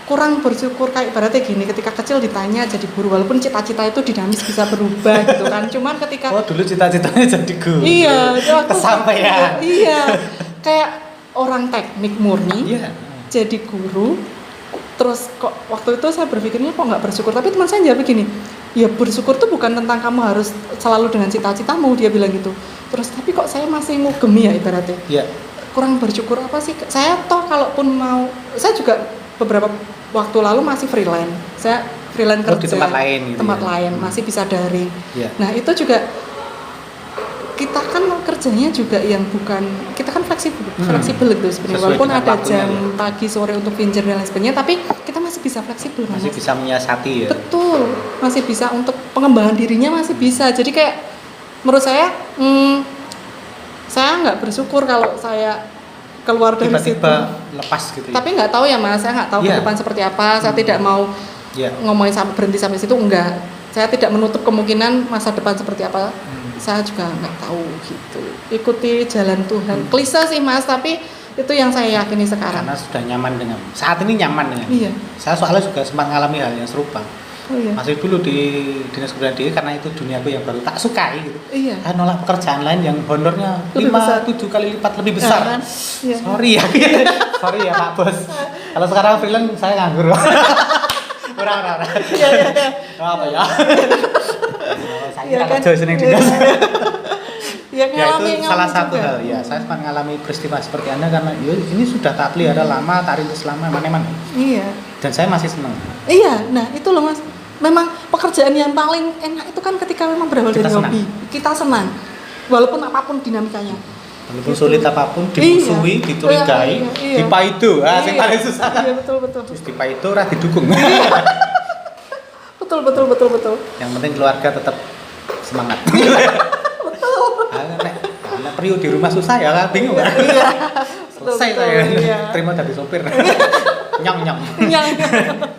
kurang bersyukur, kayak ibaratnya gini, ketika kecil ditanya jadi guru, walaupun cita-cita itu dinamis bisa berubah gitu kan. Cuman ketika dulu cita-citanya jadi guru. Iya, kesampaian. Iya, kayak orang teknik murni, jadi guru. Terus kok waktu itu saya berpikirnya kok nggak bersyukur, tapi teman saya jawab begini, ya bersyukur tuh bukan tentang kamu harus selalu dengan cita-citamu, dia bilang gitu. Terus tapi kok saya masih ngugemi ya ibaratnya. Kurang bersyukur apa sih? Saya toh kalaupun mau, saya juga beberapa waktu lalu masih freelance. Saya freelance kerja di tempat lain gitu. Lain, masih bisa daring. Nah, itu juga kita kan kerjanya juga yang bukan, kita kan fleksibel itu sebenarnya, walaupun ada jam pagi sore untuk pinjam dan lain sebagainya, tapi kita masih bisa fleksibel, masih bisa menyiasati ya. Betul, masih bisa untuk pengembangan dirinya, masih bisa. Jadi kayak menurut saya nggak bersyukur kalau saya keluar dari situ lepas gitu ya. Tapi nggak tahu ya mas, saya nggak tahu ke depan seperti apa. Saya tidak mau ngomongin sampai berhenti sampai situ, enggak. Saya tidak menutup kemungkinan masa depan seperti apa. Saya juga nggak tahu gitu. Ikuti jalan Tuhan. Klise sih mas, tapi itu yang saya yakini sekarang. Karena sudah nyaman dengan saat ini nyaman dengan. Iya. Saya soalnya juga sempat mengalami hal yang serupa. Oh iya. Masih dulu di Dinas Kebudayaan DIY karena itu duniaku yang baru tak sukai gitu. Iya. Saya nolak pekerjaan lain yang honornya Lebih besar. 5-7 kali lipat lebih besar. Kan? Iya. Sorry ya. Sorry ya Pak Bos. Kalau sekarang freelance saya nganggur. Ora. Iya. Apa ya? Saya Iya kan? kerja seneng dinas. Ya, Ya itu salah satu juga. hal ya. Saya sempat mengalami peristiwa seperti Anda karena ya, ini sudah tak pelihara lama, tak rintis lama, mana-mana. Iya. Dan saya masih senang. Iya, nah itu loh Mas. Memang pekerjaan yang paling enak itu kan ketika memang berawal Kita dari senang. hobi. Kita senang. Walaupun apapun dinamikanya. Walaupun Gitu. sulit apapun, dimusuhi, Iya. dicurigai, Iya. dipaido. Ah, sing paling susah. Iya, betul. Terus dipaido ora didukung. Betul. Yang penting keluarga tetap semangat. Nek Priyo di rumah susah ya kan bingung kan. Iya. Selesai Betul, saya. iya. Terima jadi sopir. Nyong. Yang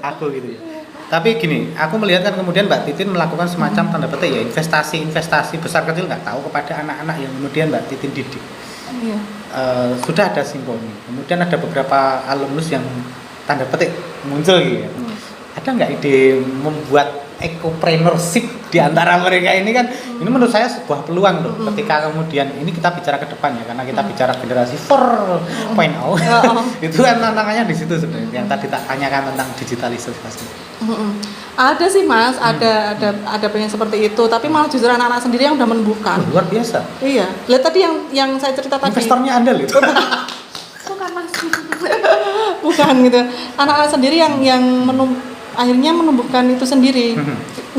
Aku gitu ya. Tapi gini, aku melihat kan kemudian Mbak Titin melakukan semacam tanda petik ya investasi besar kecil nggak tahu kepada anak-anak yang kemudian Mbak Titin didik. Iya. Sudah ada simponi, kemudian ada beberapa alumnus yang tanda petik muncul gitu ya. Ada nggak ide membuat ecopreneurship di antara mereka ini kan? Ini menurut saya sebuah peluang loh. Ketika kemudian ini kita bicara ke depan ya, karena kita bicara generasi 4.0. Itu kan tantangannya di situ sebenarnya. Yang tadi tak tanyakan tentang digitalisasi. Ada sih Mas, ada pengen seperti itu, tapi malah justru anak-anak sendiri yang udah menumbuhkan. Luar biasa. Iya. Lihat tadi yang saya cerita tadi. Investornya andal itu. Bukan Mas. Bukan gitu. Anak-anak sendiri yang akhirnya menumbuhkan itu sendiri.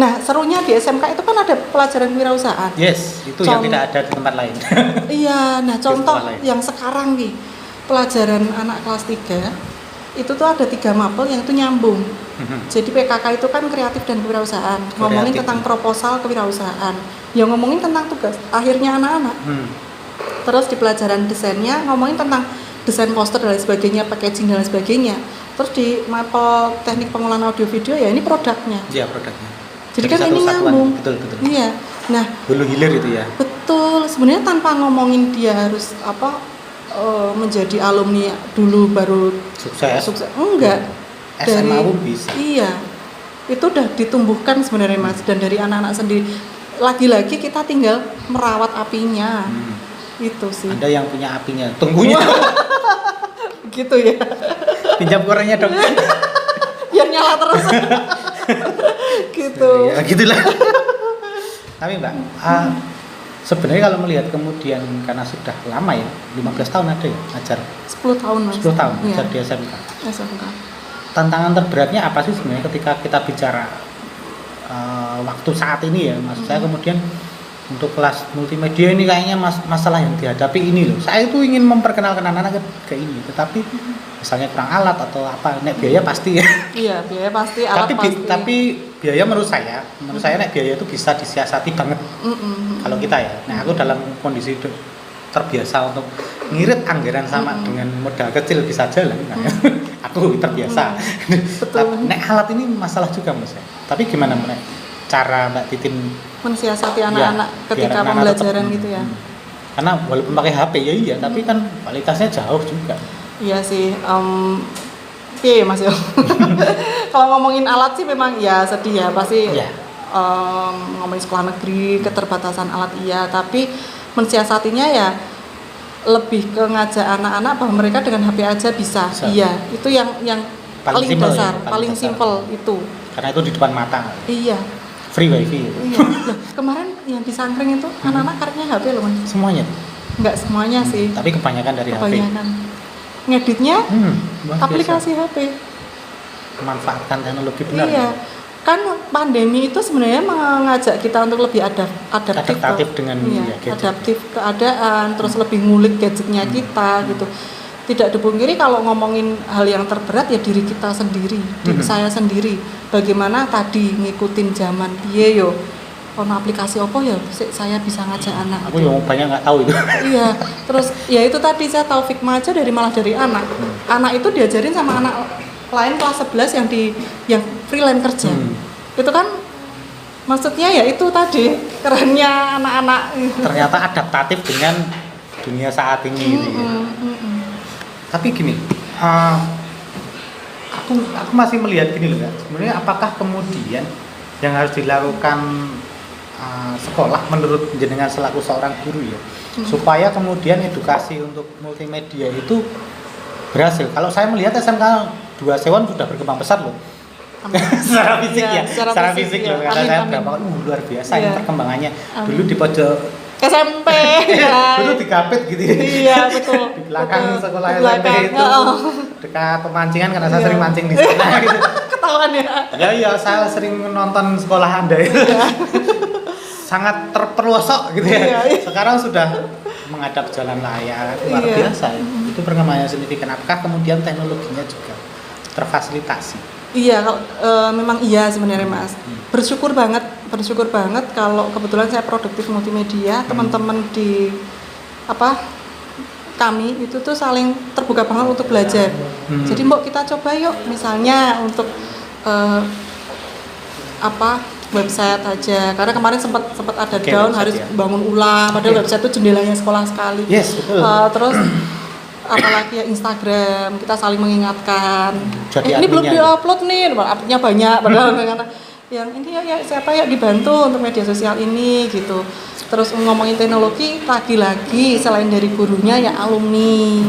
Nah, serunya di SMK itu kan ada pelajaran kewirausahaan. Yes, itu yang tidak ada di tempat lain. Iya, nah contoh sekolah lain. yang sekarang nih, pelajaran anak kelas 3 itu tuh ada 3 mapel yang itu nyambung. Jadi PKK itu kan kreatif dan kewirausahaan. Ngomongin tentang proposal kewirausahaan. Ya ngomongin tentang tugas akhirnya anak-anak. Terus di pelajaran desainnya ngomongin tentang desain poster dan lain sebagainya, packaging dan lain sebagainya. Terus di mapel teknik pengolahan audio video ya ini produknya. Iya, produknya. Jadi kan satu ini satuan. nyambung. Betul. Iya. Nah, Hulu hilir itu ya. betul. Sebenarnya tanpa ngomongin dia harus menjadi alumni dulu baru Sukses. Enggak. SMA pun bisa. Iya. Itu udah ditumbuhkan sebenarnya Mas, dan dari anak-anak sendiri. Lagi-lagi kita tinggal merawat apinya. Itu sih. Ada yang punya apinya, tunggunya. Gitu ya. Pinjam korennya dong. Biar nyala terus. Gitu. Ya gitulah. Tapi Mbak, sebenarnya kalau melihat kemudian karena sudah lama ya, 15 tahun ada ya ngajar. 10 tahun Mas. 10 tahun Iya. ngajar di SMK. SMK. Tantangan terberatnya apa sih sebenarnya ketika kita bicara waktu saat ini ya, maksud saya kemudian untuk kelas multimedia ini kayaknya masalah yang dihadapi ini loh. Saya itu ingin memperkenalkan anak-anak ke ini, tetapi misalnya kurang alat atau apa, nek biaya pasti ya. Iya, biaya pasti, alat pasti. Tapi biaya menurut saya nek biaya itu bisa disiasati banget. Kalau kita ya. Nah, aku dalam kondisi terbiasa untuk ngirit anggaran sama dengan modal kecil bisa jalan. Nah, aku terbiasa. Betul. Nek alat ini masalah juga Mas. Tapi gimana Nek cara Mbak Titin mensiasati anak-anak ketika biar pembelajaran tetap, gitu ya. Karena walaupun pakai HP ya iya, tapi kan kualitasnya jauh juga. Iya sih, iya Mas Yo. Kalau ngomongin alat sih memang ya sedih ya, pasti Iya. ngomongin sekolah negeri, keterbatasan alat iya, tapi mensiasatinya ya lebih ke ngajak anak-anak bahwa mereka dengan HP aja bisa. Iya, itu yang paling simple dasar, ya, paling dasar. simple itu. Karena itu di depan mata. Iya. Free wifi. Iya. Loh, kemarin yang di Sangkring itu anak-anak kartunya HP loh Mas. Semuanya. Enggak semuanya sih. Tapi kebanyakan dari HP. Kebanyakan. Ngeditnya Luar biasa. aplikasi HP. Memanfaatkan teknologi benar. Iya. Kan pandemi itu sebenarnya mengajak kita untuk lebih adaptif dengan iya, gadget. adaptif keadaan, terus lebih ngulik gadgetnya kita gitu. Tidak dipungkiri kalau ngomongin hal yang terberat ya diri kita sendiri, diri saya sendiri. Bagaimana tadi ngikutin zaman piye yo. Ono aplikasi apa ya saya bisa ngajak anak. Aku yang banyak nggak tahu itu. Iya, terus ya itu tadi saya tahu Fikma aja malah dari anak. Anak itu diajarin sama anak lain kelas 11 yang freelance kerja. Itu kan maksudnya ya itu tadi kerennya anak-anak. Ternyata adaptatif dengan dunia saat ini gitu ya. Tapi gini, aku masih melihat gini loh, Kak. Sebenarnya apakah kemudian yang harus dilakukan sekolah menurut jenengan selaku seorang guru ya, supaya kemudian edukasi untuk multimedia itu berhasil. Kalau saya melihat SMK 2 Sewon sudah berkembang pesat loh. Secara fisik ya, secara fisik loh. Karena saya berapa luar biasa ini perkembangannya. Dulu di pojok SMP ya. dulu digapit gitu ya. Iya, betul. Di belakang sekolah Di SMP belakang, itu dekat pemancingan karena saya sering mancing di sana gitu. Ketahuan ya. Ya, saya sering nonton sekolah Anda itu. Sangat terperosok gitu ya. Sekarang sudah menghadap jalan layar, luar biasa. Itu perkembangannya signifikan. Apakah kemudian teknologinya juga terfasilitasi? Iya, kalau memang iya sebenarnya Mas. Bersyukur banget kalau kebetulan saya produktif multimedia, teman-teman di kami itu tuh saling terbuka banget untuk belajar. Jadi mbok kita coba yuk, misalnya untuk website aja. Karena kemarin sempat ada down harus bangun ulang, padahal website itu jendelanya sekolah sekali. Yes, betul. Terus apalagi ya Instagram, kita saling mengingatkan. Ini belum ya. diupload nih, uploadnya banyak padahal yang ini ya siapa ya dibantu untuk media sosial ini gitu. Terus ngomongin teknologi lagi-lagi selain dari gurunya ya alumni,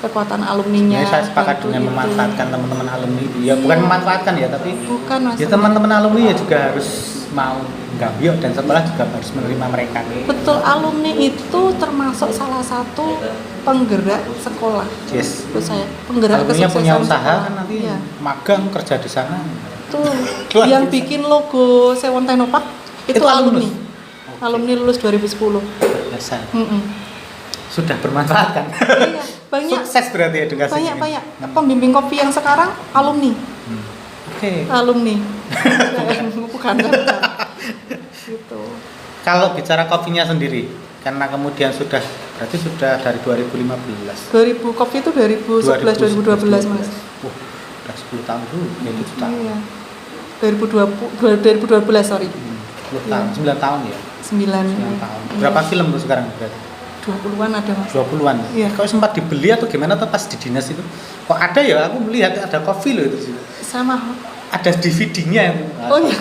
kekuatan alumninya. Ya, saya sepakat dengan memanfaatkan teman-teman alumni itu. Ya bukan memanfaatkan ya, tapi bukan Mas. Ya teman-teman alumni ya juga harus mau gambio dan sekolah juga harus menerima mereka. Betul, alumni itu termasuk salah satu penggerak sekolah. Yes. Menurut saya penggerak alumninya kesuksesan punya usaha sekolah. kan nanti Iya. magang kerja di sana. Tuh, yang bikin logo Sewon Technopark itu alumni. Alumni lulus 2010. Biasa. Sudah bermanfaat kan? Iya, banyak. Sukses berarti edukasi. Banyak. Pembimbing kopi yang sekarang alumni. Oke. Alumni. bukan. Gitu. Kalau bicara kopinya sendiri, karena kemudian berarti sudah dari 2015. 2000 kopi itu 2011 Mas. Udah 10 tahun dulu, ya 7 tahun. Iya. 2012 sorry. 10 tahun, 9 tahun ya. 9 tahun. Berapa film tuh sekarang berarti? 20-an ada Mas. 20-an. Iya. Kok sempat dibeli atau gimana atau pas di dinas itu? Kok ada ya? Aku melihat ada kopi loh itu. Sama. Ada DVD-nya itu. Oh iya.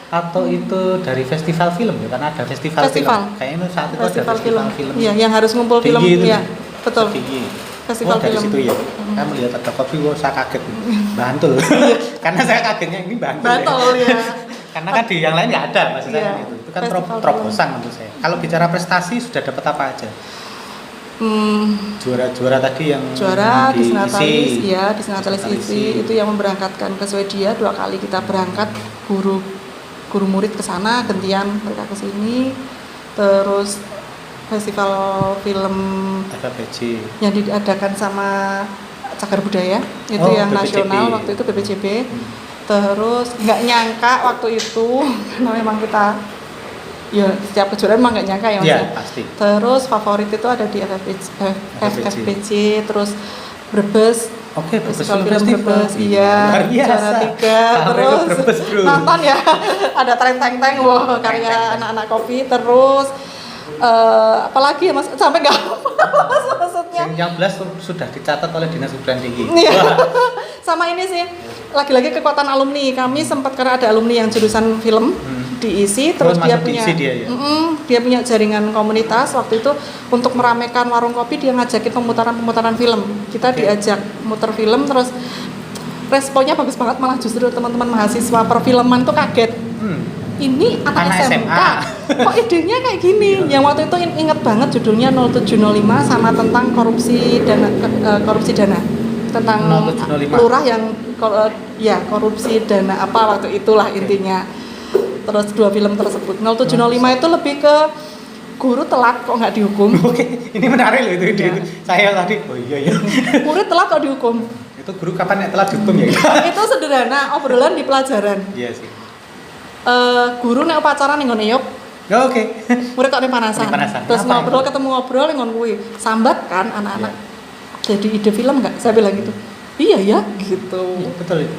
atau itu dari festival film ya, karena ada festival. Film. Kayaknya saat itu ada festival film. Iya, yang harus ngumpul film ya. Betul. Festival dari film. Situ ya. Saya melihat ada kopi, saya kaget. Bantul. Karena saya kagetnya ini Bantul ya. Karena kan di yang lain nggak ada maksudnya itu kan terobosan menurut saya. Kalau bicara prestasi sudah dapat apa aja? Juara-juara tadi yang di Senatalis ya, di Senatalis itu yang memberangkatkan ke Swedia 2 kali kita berangkat, guru murid ke sana, gantian mereka ke sini. Terus festival film FFPJ yang diadakan sama Cagar Budaya itu yang BPJB. Nasional waktu itu BPJB. Terus nggak nyangka waktu itu karena memang kita ya setiap kejuaraan memang nggak nyangka ya Mas. Ya, pasti. Terus favorit itu ada di FFPJ, terus Brebes. Oke, festival film Brebes, iya. Juara 3, terus Brebes, nonton ya. Ada teng-teng, wow, karya anak-anak kopi. Terus apalagi ya Mas, sampai nggak maksudnya. Yang 11 sudah dicatat oleh Dinas Pendidikan Tinggi. Sama ini sih, lagi-lagi kekuatan alumni. Kami sempat karena ada alumni yang jurusan film diisi, terus dia punya dia punya jaringan komunitas waktu itu untuk meramaikan warung kopi, dia ngajakin pemutaran film. Kita diajak muter film, terus responnya bagus banget, malah justru teman-teman mahasiswa perfilman tuh kaget. Ini anak SMK. Kok idenya kayak gini? Yang waktu itu inget banget judulnya 0705 sama tentang korupsi dana. Tentang lurah yang korupsi dana apa waktu itulah intinya. Terus 2 film tersebut. 0705 itu lebih ke guru telat kok nggak dihukum. Oke, ini menarik loh itu ide itu. Saya tadi, iya. Murid telat kok dihukum. Itu guru kapan telat dihukum ya? Itu sederhana, obrolan di pelajaran. Iya sih. Guru nek upacara ning ngene yuk. Oke. Murid kok panasan. Terus ngobrol ketemu kuwi. Sambat kan anak-anak. Jadi ide film enggak? Saya bilang gitu. Iya ya, gitu. Iya, betul itu.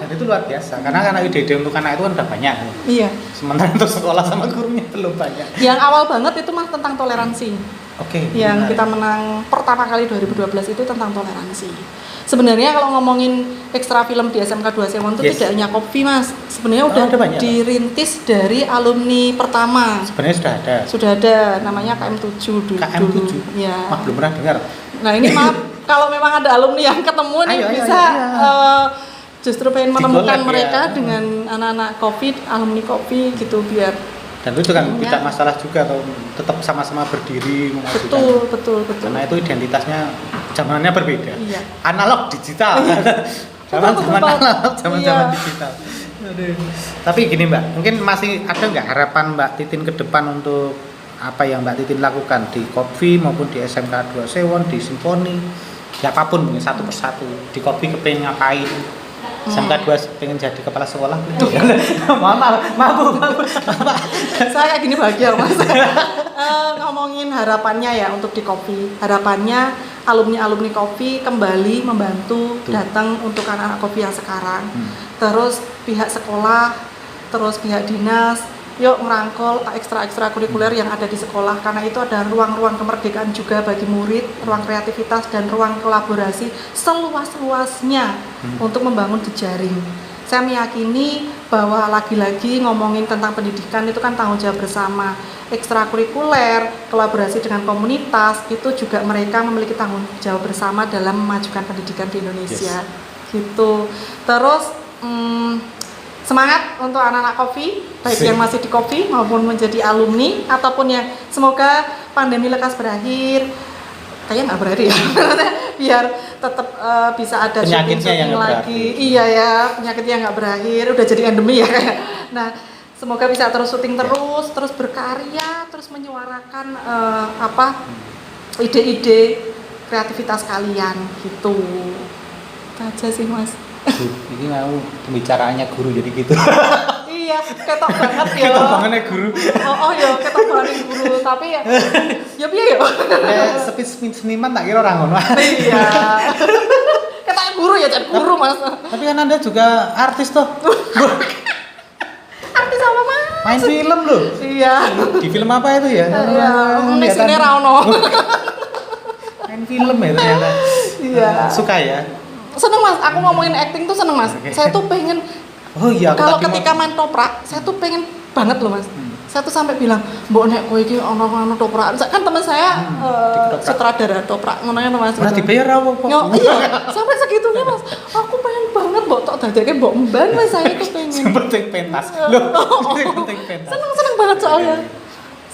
itu luar biasa. Karena ide-ide untuk anak itu kan udah banyak. Iya. Sementara untuk sekolah sama gurunya belum banyak. Yang awal banget itu mah tentang toleransi. Oke. Yang kita menang pertama kali 2012 itu tentang toleransi. Sebenarnya kalau ngomongin ekstra film di SMK 2 Sewon itu tidak hanya kopi Mas. Sebenarnya udah ada banyak, dirintis dari alumni pertama. Sebenarnya sudah ada. Sudah ada, namanya KM7 dulu. KM7? Ya. Belum pernah dengar. Nah ini maaf, kalau memang ada alumni yang ketemu nih bisa justru pengen menemukan mereka dengan anak-anak kopi, alumni kopi gitu biar. Dan itu kan tidak masalah juga kalau tetap sama-sama berdiri betul. Karena itu identitasnya zamannya berbeda. Iya. Analog digital. Zaman analog, zaman digital. Aduh. Tapi gini Mbak, mungkin masih ada nggak harapan Mbak Titin ke depan untuk apa yang Mbak Titin lakukan di Kopvi maupun di SMK 2 Sewon, di Simponi, ya apapun mungkin satu persatu. Di Kopvi kepengen ngapain? SMK 2 pengen jadi kepala sekolah gitu. maaf. Saya kayak gini bahagia Mas. Ngomongin harapannya ya untuk di Kopvi. Harapannya alumni Kopvi kembali membantu datang untuk anak-anak Kopvi yang sekarang. Terus pihak sekolah, terus pihak dinas, yuk merangkul ekstra kurikuler yang ada di sekolah, karena itu ada ruang-ruang kemerdekaan juga bagi murid, ruang kreativitas dan ruang kolaborasi seluas-luasnya untuk membangun jejaring. Saya meyakini bahwa lagi-lagi ngomongin tentang pendidikan itu kan tanggung jawab bersama. Ekstrakurikuler, kolaborasi dengan komunitas itu juga mereka memiliki tanggung jawab bersama dalam memajukan pendidikan di Indonesia. Gitu. Terus semangat untuk anak-anak Kopvi, baik yang masih di Kopvi maupun menjadi alumni ataupun yang semoga pandemi lekas berakhir. Kayaknya nggak berakhir ya, biar tetap bisa ada syuting lagi. Iya ya, penyakitnya nggak berakhir, udah jadi endemi ya kayak. Nah, semoga bisa terus syuting terus berkarya, terus menyuarakan ide-ide kreativitas kalian gitu. Itu aja sih Mas. Ini mau pembicaraannya guru jadi gitu. Iya, ketok banget ya. Ketok banget guru. Oh ya, ketok banget guru, tapi ya piye ya. Seniman tak kira orang ngono. Iya. Ketok guru ya, jadi guru Mas. Tapi kan Anda juga artis toh. Artis apa Mas? Main film loh. Iya. Di film apa itu ya? Iya, nek sine ra ono. Main film ya ternyata. Iya. Suka ya? Seneng Mas, aku ngomongin acting tuh seneng Mas. Saya tuh pengen kalau ketika main toprak, saya tuh pengen banget loh Mas. Saya tuh sampai bilang, "Mbok nek kowe iki ono toprak." Kan teman saya sutradara toprak, ngono ya Mas. Pernah dibayar apa? Iya, sampai segitunya Mas. Aku pengen banget mbok tok dadake mbok emban Mas, saya tuh pengen. Penting pentas. Loh, penting pentas. Seneng banget soalnya.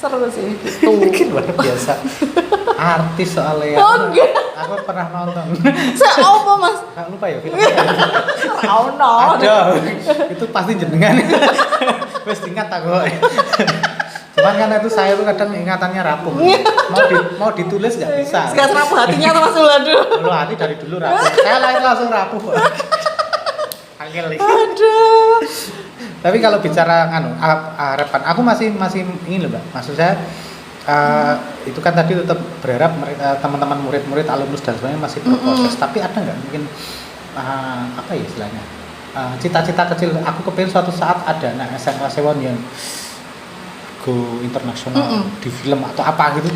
Seru sih gitu. Luar biasa. Artis soalnya. Oh enggak. Aku pernah nonton. Saya apa Mas? Enggak lupa ya film. Ada. Itu pasti jenengan. Wes ingat aku. Cuman kan itu saya tuh kadang ingatannya rapuh. Mau ditulis nggak bisa. Sekarang rapuh hatinya tuh Mas Ulado. Lu hati dari dulu rapuh. Saya lahir langsung rapuh. Angel. Aduh. Tapi kalau bicara harapan, aku masih ini loh Mbak. Maksud saya itu kan tadi tetap berharap mereka teman-teman murid-murid alumnus dan sebagainya masih berproses. Tapi ada nggak mungkin apa ya istilahnya? Cita-cita kecil aku kepengen suatu saat ada anak SMK Sewon yang go internasional di film atau apa gitu.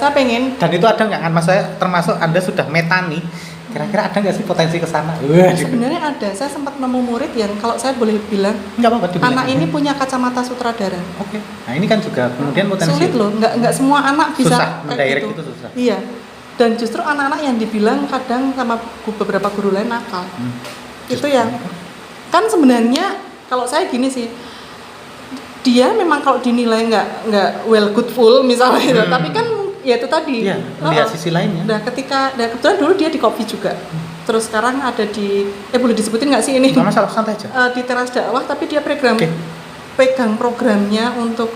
Saya pengen. Dan itu ada nggak kan Mas, saya termasuk Anda sudah meta nih. Kira-kira ada nggak sih potensi ke sana? Sebenarnya ada. Saya sempat nemu murid yang kalau saya boleh bilang, nggak apa-apa, anak ini punya kacamata sutradara. Oke. Nah ini kan juga kemudian potensi. Sulit loh, nggak semua anak bisa. Susah, mendirect itu susah. Iya. Dan justru anak-anak yang dibilang kadang sama beberapa guru lain nakal. Itu yang kan sebenarnya kalau saya gini sih, dia memang kalau dinilai nggak well good full misalnya itu, tapi kan ya itu tadi. Iya, melihat sisi lainnya. Nah kebetulan dulu dia di Kopvi juga. Terus sekarang ada di boleh disebutin nggak sih ini? Nggak masalah, santai aja. Di Teras Dakwah, tapi dia pegang programnya untuk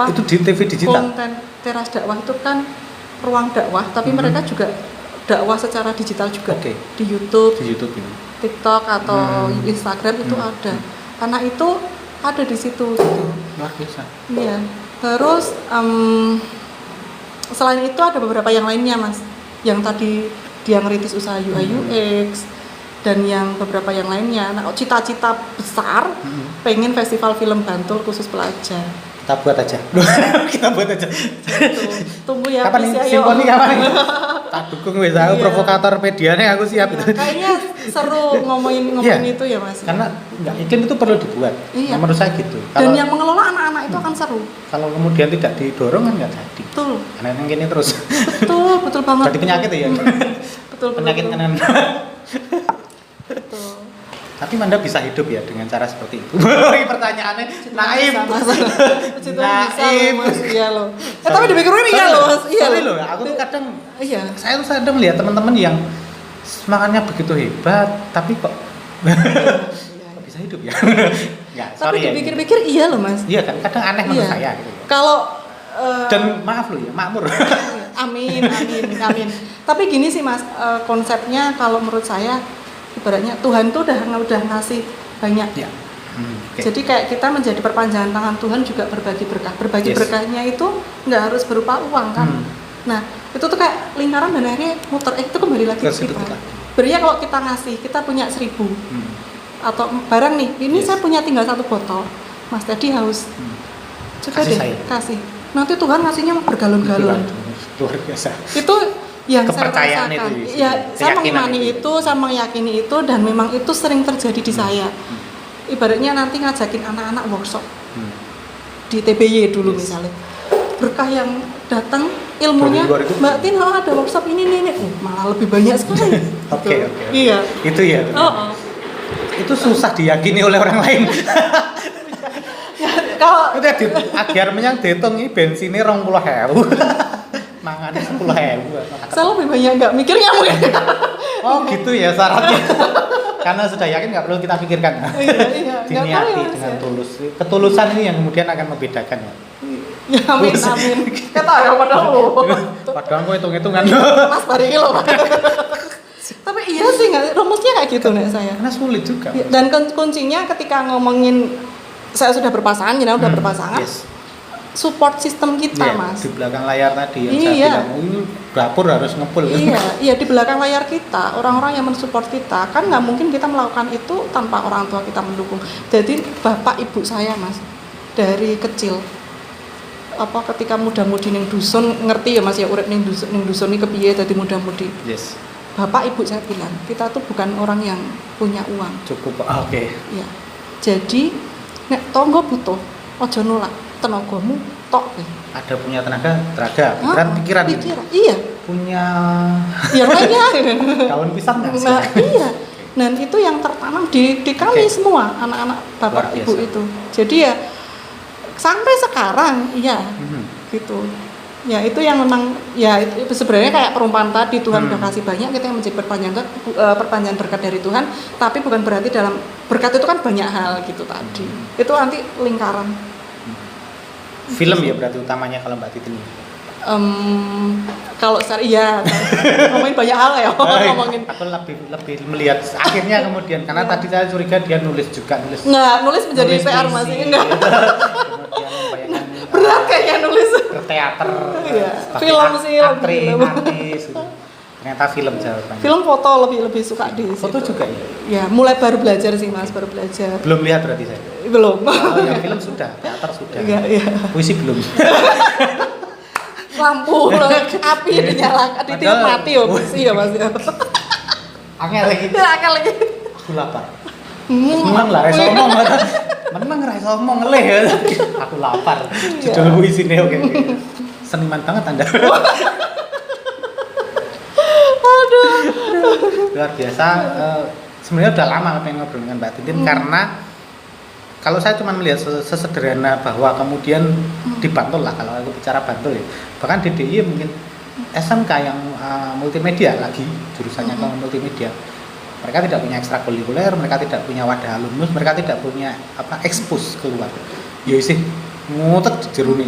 Itu di TV digital. Konten Teras Dakwah itu kan ruang dakwah, tapi mereka juga dakwah secara digital juga. Di YouTube ini. TikTok atau Instagram itu ada. Karena itu ada di situ gitu. Luar biasa. Iya. Terus selain itu ada beberapa yang lainnya Mas. Yang tadi dia ngerintis usaha UI UX dan yang beberapa yang lainnya. Nah, cita-cita besar pengen festival film Bantul khusus pelajar. Kita buat aja. Kita buat aja. Tunggu ya. Kapan nih? Simponi kapan nih? Tak dukung wis aku Iya. provokator mediane aku siap itu. Kayaknya seru ngomongin itu ya Mas. Karena enggak iklim itu perlu dibuat. Iya. Menurut saya gitu. Dan yang mengelola anak-anak itu akan seru. Kalau kemudian tidak didorong kan nggak jadi. Betul. Karena yang gini terus. Betul banget. Berarti penyakit ya. Betul. Penyakit betul. kanan. Betul. Tapi Anda bisa hidup ya dengan cara seperti itu. Ini pertanyaannya naif. Puji Tuhan bisa loh Mas, iya loh. Sorry. Tapi dipikirin iya loh Mas, iya Sorry loh. loh, aku tuh kadang Iya. saya tuh kadang melihat teman-teman yang semangatnya begitu hebat, tapi kok kok bisa hidup ya? Enggak, Tapi sorry ya. dipikir-pikir iya loh Mas. Iya kan, kadang aneh menurut Iya. saya gitu. Kalau Dan maaf loh ya, makmur. amin. Tapi gini sih Mas, konsepnya kalau menurut saya ibaratnya Tuhan tuh udah ngasih banyak. Ya. Oke. Jadi kayak kita menjadi perpanjangan tangan Tuhan juga berbagi berkah. Berbagi Yes. berkahnya itu nggak harus berupa uang kan. Nah, itu tuh kayak lingkaran dan akhirnya muter. Itu kembali lagi ke Tersebut kita. lagi. Berinya kalau kita ngasih, kita punya 1.000 atau barang nih, ini Yes. saya punya tinggal 1 botol. Mas tadi haus. Coba Kasih deh, saya. kasih. Nanti Tuhan ngasihnya bergalon-galon. Luar biasa. Itu yang saya Kepercayaan rasakan. itu, Ya, saya keyakinan mengimani itu. itu, saya meyakini itu dan memang itu sering terjadi di saya. Ibaratnya nanti ngajakin anak-anak workshop di TBY dulu Yes. misalnya. Berkah yang datang ilmunya, Dari luar itu. Mbak Tin ada workshop ini nih. malah lebih banyak sekali. Oke, Gitu. oke. Iya. Itu ya. Oh. Itu susah diyakini oleh orang lain. Ya, kalau Itu ya agar menyang dihitung ini bensinnya 20.000. Mangannya 10.000. saya lebih banyak nggak mikirnya mungkin. Oh gitu ya syaratnya. Karena sudah yakin nggak perlu kita pikirkan. Iya. Nggak tahu Diniati ya, Mas, dengan ya. tulus. Ketulusan ini yang kemudian akan membedakan ya. Ya, amin. Kata ya padahal. Padahal kok hitung-hitungan. Mas bariki loh. Tapi iya sih nggak, rumusnya kayak gitu nih saya. Karena sulit juga. Ya, dan kuncinya ketika ngomongin saya sudah berpasangan, Jina udah berpasangan, Yes. support sistem kita Iya, Mas. di belakang layar tadi yang Iya. saya bilang, oh, ini dapur harus ngepul. Iya, di belakang layar kita, orang-orang yang mensupport kita, kan nggak mungkin kita melakukan itu tanpa orang tua kita mendukung. Jadi bapak ibu saya Mas, dari kecil, ketika muda-mudi ning dusun, ngerti ya Mas ya urip ning dusun ini kepiye dadi muda-mudi. Yes. Bapak ibu saya bilang, kita tuh bukan orang yang punya uang. Cukup. Oke. Ya. Jadi nek tonggo butuh, ojo nolak. Tenagamu tok kowe. Ada punya tenaga, pikiran. Iya. Punya Yang lainnya. daun pisang nggak sih? Nah, iya. Dan itu yang tertanam di kami Oke. semua anak-anak bapak Luar ibu biasa. itu. Jadi ya sampai sekarang iya gitu. Ya itu yang memang ya itu sebenarnya kayak perumpamaan tadi Tuhan udah kasih banyak, kita yang menjadi perpanjangan berkat dari Tuhan, tapi bukan berarti dalam berkat itu kan banyak hal gitu tadi. Itu nanti lingkaran. Film ya berarti utamanya kalau Mbak Titin. Kalau iya ngomongin banyak hal ya, ngomongin Aku lebih melihat akhirnya kemudian karena tadi saya curiga dia nulis nggak nulis menjadi PR puisi, masih enggak kemudian membayangkan berat kayaknya nulis teater Iya, sebagai film sih, film. artis gitu. Ternyata film jawabannya. film foto lebih suka di Foto situ. juga ya? Ya mulai baru belajar sih Mas, baru belajar. Belum lihat berarti saya. Belum. Oh, yang film sudah, teater sudah. Iya. Puisi belum. Lampu api dinyalakan, ditiup Padahal- mati ya Mas. Iya Mas. Angel lagi. Ya akan lagi. Aku lapar. Menang lah, reso omong. Menang reso omong ngeleh ya. Aku lapar. Judul puisinya oke. Seniman banget Anda. Aduh. Luar biasa. Sebenarnya udah lama pengen ngobrol dengan Mbak Titin karena kalau saya cuma melihat sesederhana bahwa kemudian di Bantul lah, kalau aku bicara Bantul ya, bahkan di DIY mungkin SMK yang multimedia lagi jurusannya ke multimedia, mereka tidak punya ekstrakurikuler, mereka tidak punya wadah alumnus, mereka tidak punya expose keluar. Ya sih ngutek jeruni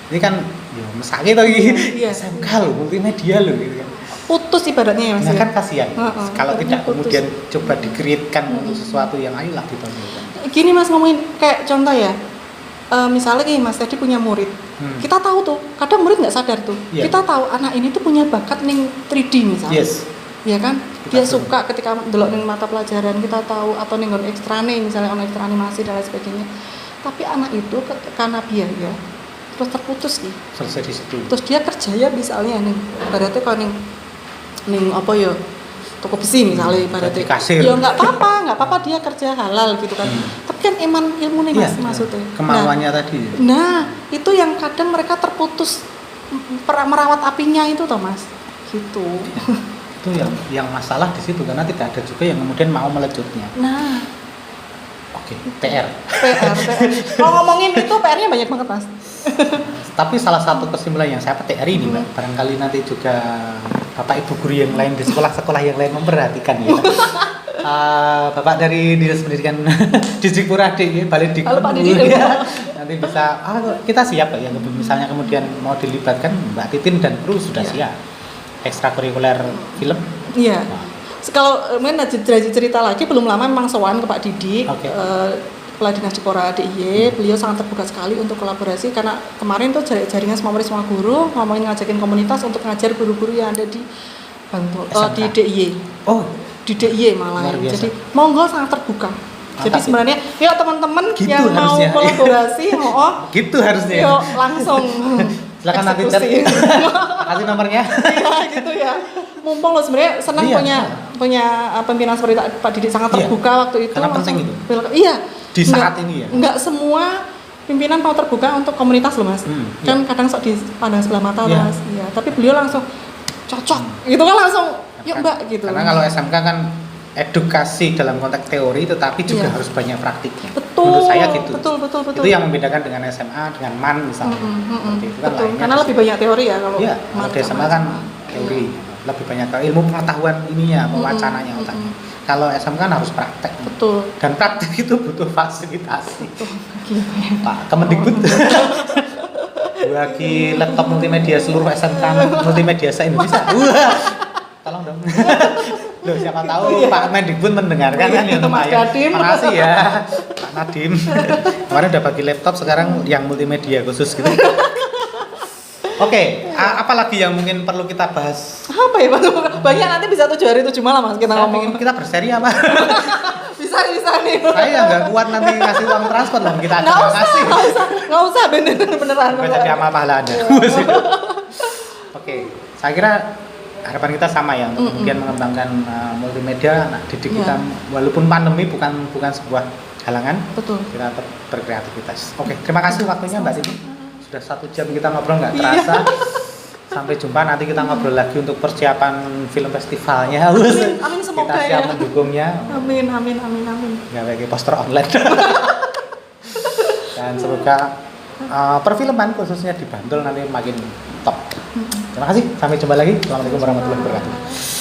ini kan ya mesake to iki. Iya. SMK loh, multimedia loh gitu kan. Putus ibaratnya ya Mas. Nah ya? kan kasihan kalau tidak putus. kemudian coba dikreatkan untuk sesuatu yang ayolah ditonjolkan. Gini Mas ngomongin kayak contoh ya, misalnya nih Mas tadi punya murid, kita tahu tuh kadang murid nggak sadar tuh, Iya. kita tahu anak ini tuh punya bakat ning 3D misalnya, Yes. ya kan, Kita dia tahu. suka ketika delok ning mata pelajaran kita tahu, atau ning ekstra nih misalnya on ekstra animasi dan lain sebagainya, tapi anak itu karena biaya terus terputus nih, Selesai di situ. terus dia kerja ya misalnya nih, berarti kalau ning ning apa ya toko besi misalnya ibaratnya jadi kasir. ya nggak apa-apa dia kerja halal gitu kan tapi kan iman ilmu nih mas maksudnya kemauannya tadi itu yang kadang mereka terputus merawat apinya itu toh mas gitu itu yang masalah di situ karena tidak ada juga yang kemudian mau melanjutnya. Oke, PR. Kalau ngomongin itu PR-nya banyak banget mas. Tapi salah satu kesimpulan yang saya petik hari ini Mbak, barangkali nanti juga Bapak Ibu guru yang lain di sekolah-sekolah yang lain memperhatikan ya. Bapak dari Dinas Pendidikan Distrik Puradi, Balikdikbud ya. Nanti bisa kita siap ya misalnya kemudian mau dilibatkan Mbak Titin dan kru sudah siap. Ekstrakurikuler film. Iya. Kalau cerita lagi belum lama memang sowan ke Pak Didi. Kepala Dinas Dipora DIY, beliau sangat terbuka sekali untuk kolaborasi karena kemarin tuh jaringan semua guru ngomongin ngajakin komunitas untuk ngajar guru-guru yang ada di Bantul di DIY. Di DIY malah. Jadi monggo sangat terbuka. Jadi sebenarnya yuk teman-teman gitu yang harusnya mau kolaborasi, gitu harusnya. Yuk langsung silakan nanti chat. Kasih nomornya. Iya gitu ya. Mumpung lo sebenarnya senang punya pimpinan seperti Pak Didi sangat terbuka waktu itu. Karena penting itu. Iya. Di saat ini ya. Enggak semua pimpinan mau terbuka untuk komunitas loh mas. Kan kadang sok dipandang sebelah mata mas. Iya. Tapi beliau langsung cocok. Gitu kan langsung yuk mbak gitu. Karena kalau SMK kan edukasi dalam konteks teori tetapi juga harus banyak praktiknya. Menurut saya gitu. Betul. Itu yang membedakan dengan SMA dengan MAN misalnya. Itu kan karena lebih banyak teori ya kalau MAN. Kalau SMA kan teori. Lebih banyak ilmu pengetahuan ininya, wacananya otaknya. Kalau SMK kan harus praktek. Betul. Dan praktek itu butuh fasilitasi. Pak Kemendikbud bagi laptop multimedia seluruh SMK multimedia se-Indonesia. Tolong dong. Loh siapa tahu Pak Mendikbud mendengarkan kan ya lumayan. Makasih ya Pak Nadim. Kemarin udah bagi laptop sekarang yang multimedia khusus gitu. Oke, apalagi yang mungkin perlu kita bahas? Apa ya Pak? Banyak nanti bisa 7 hari 7 malam Mas kita ngomongin. Kita berseri apa? bisa nih. Saya nggak kuat nanti ngasih uang transport loh kita akan kasih. Nggak usah beneran. Bisa diamal pahala Anda. Oke, saya kira harapan kita sama ya untuk kemudian mengembangkan multimedia anak didik kita walaupun pandemi bukan sebuah halangan. Betul. Kita tetap berkreativitas. Oke, terima kasih waktunya Mbak Titi. Sudah 1 jam kita ngobrol nggak terasa. Sampai jumpa nanti kita ngobrol lagi untuk persiapan film festivalnya. Amin semoga kita siap mendukungnya. Amin. Nggak bagi poster online. Dan semoga perfilman khususnya di Bantul nanti makin top. Terima kasih. Sampai jumpa lagi. Assalamualaikum warahmatullahi wabarakatuh.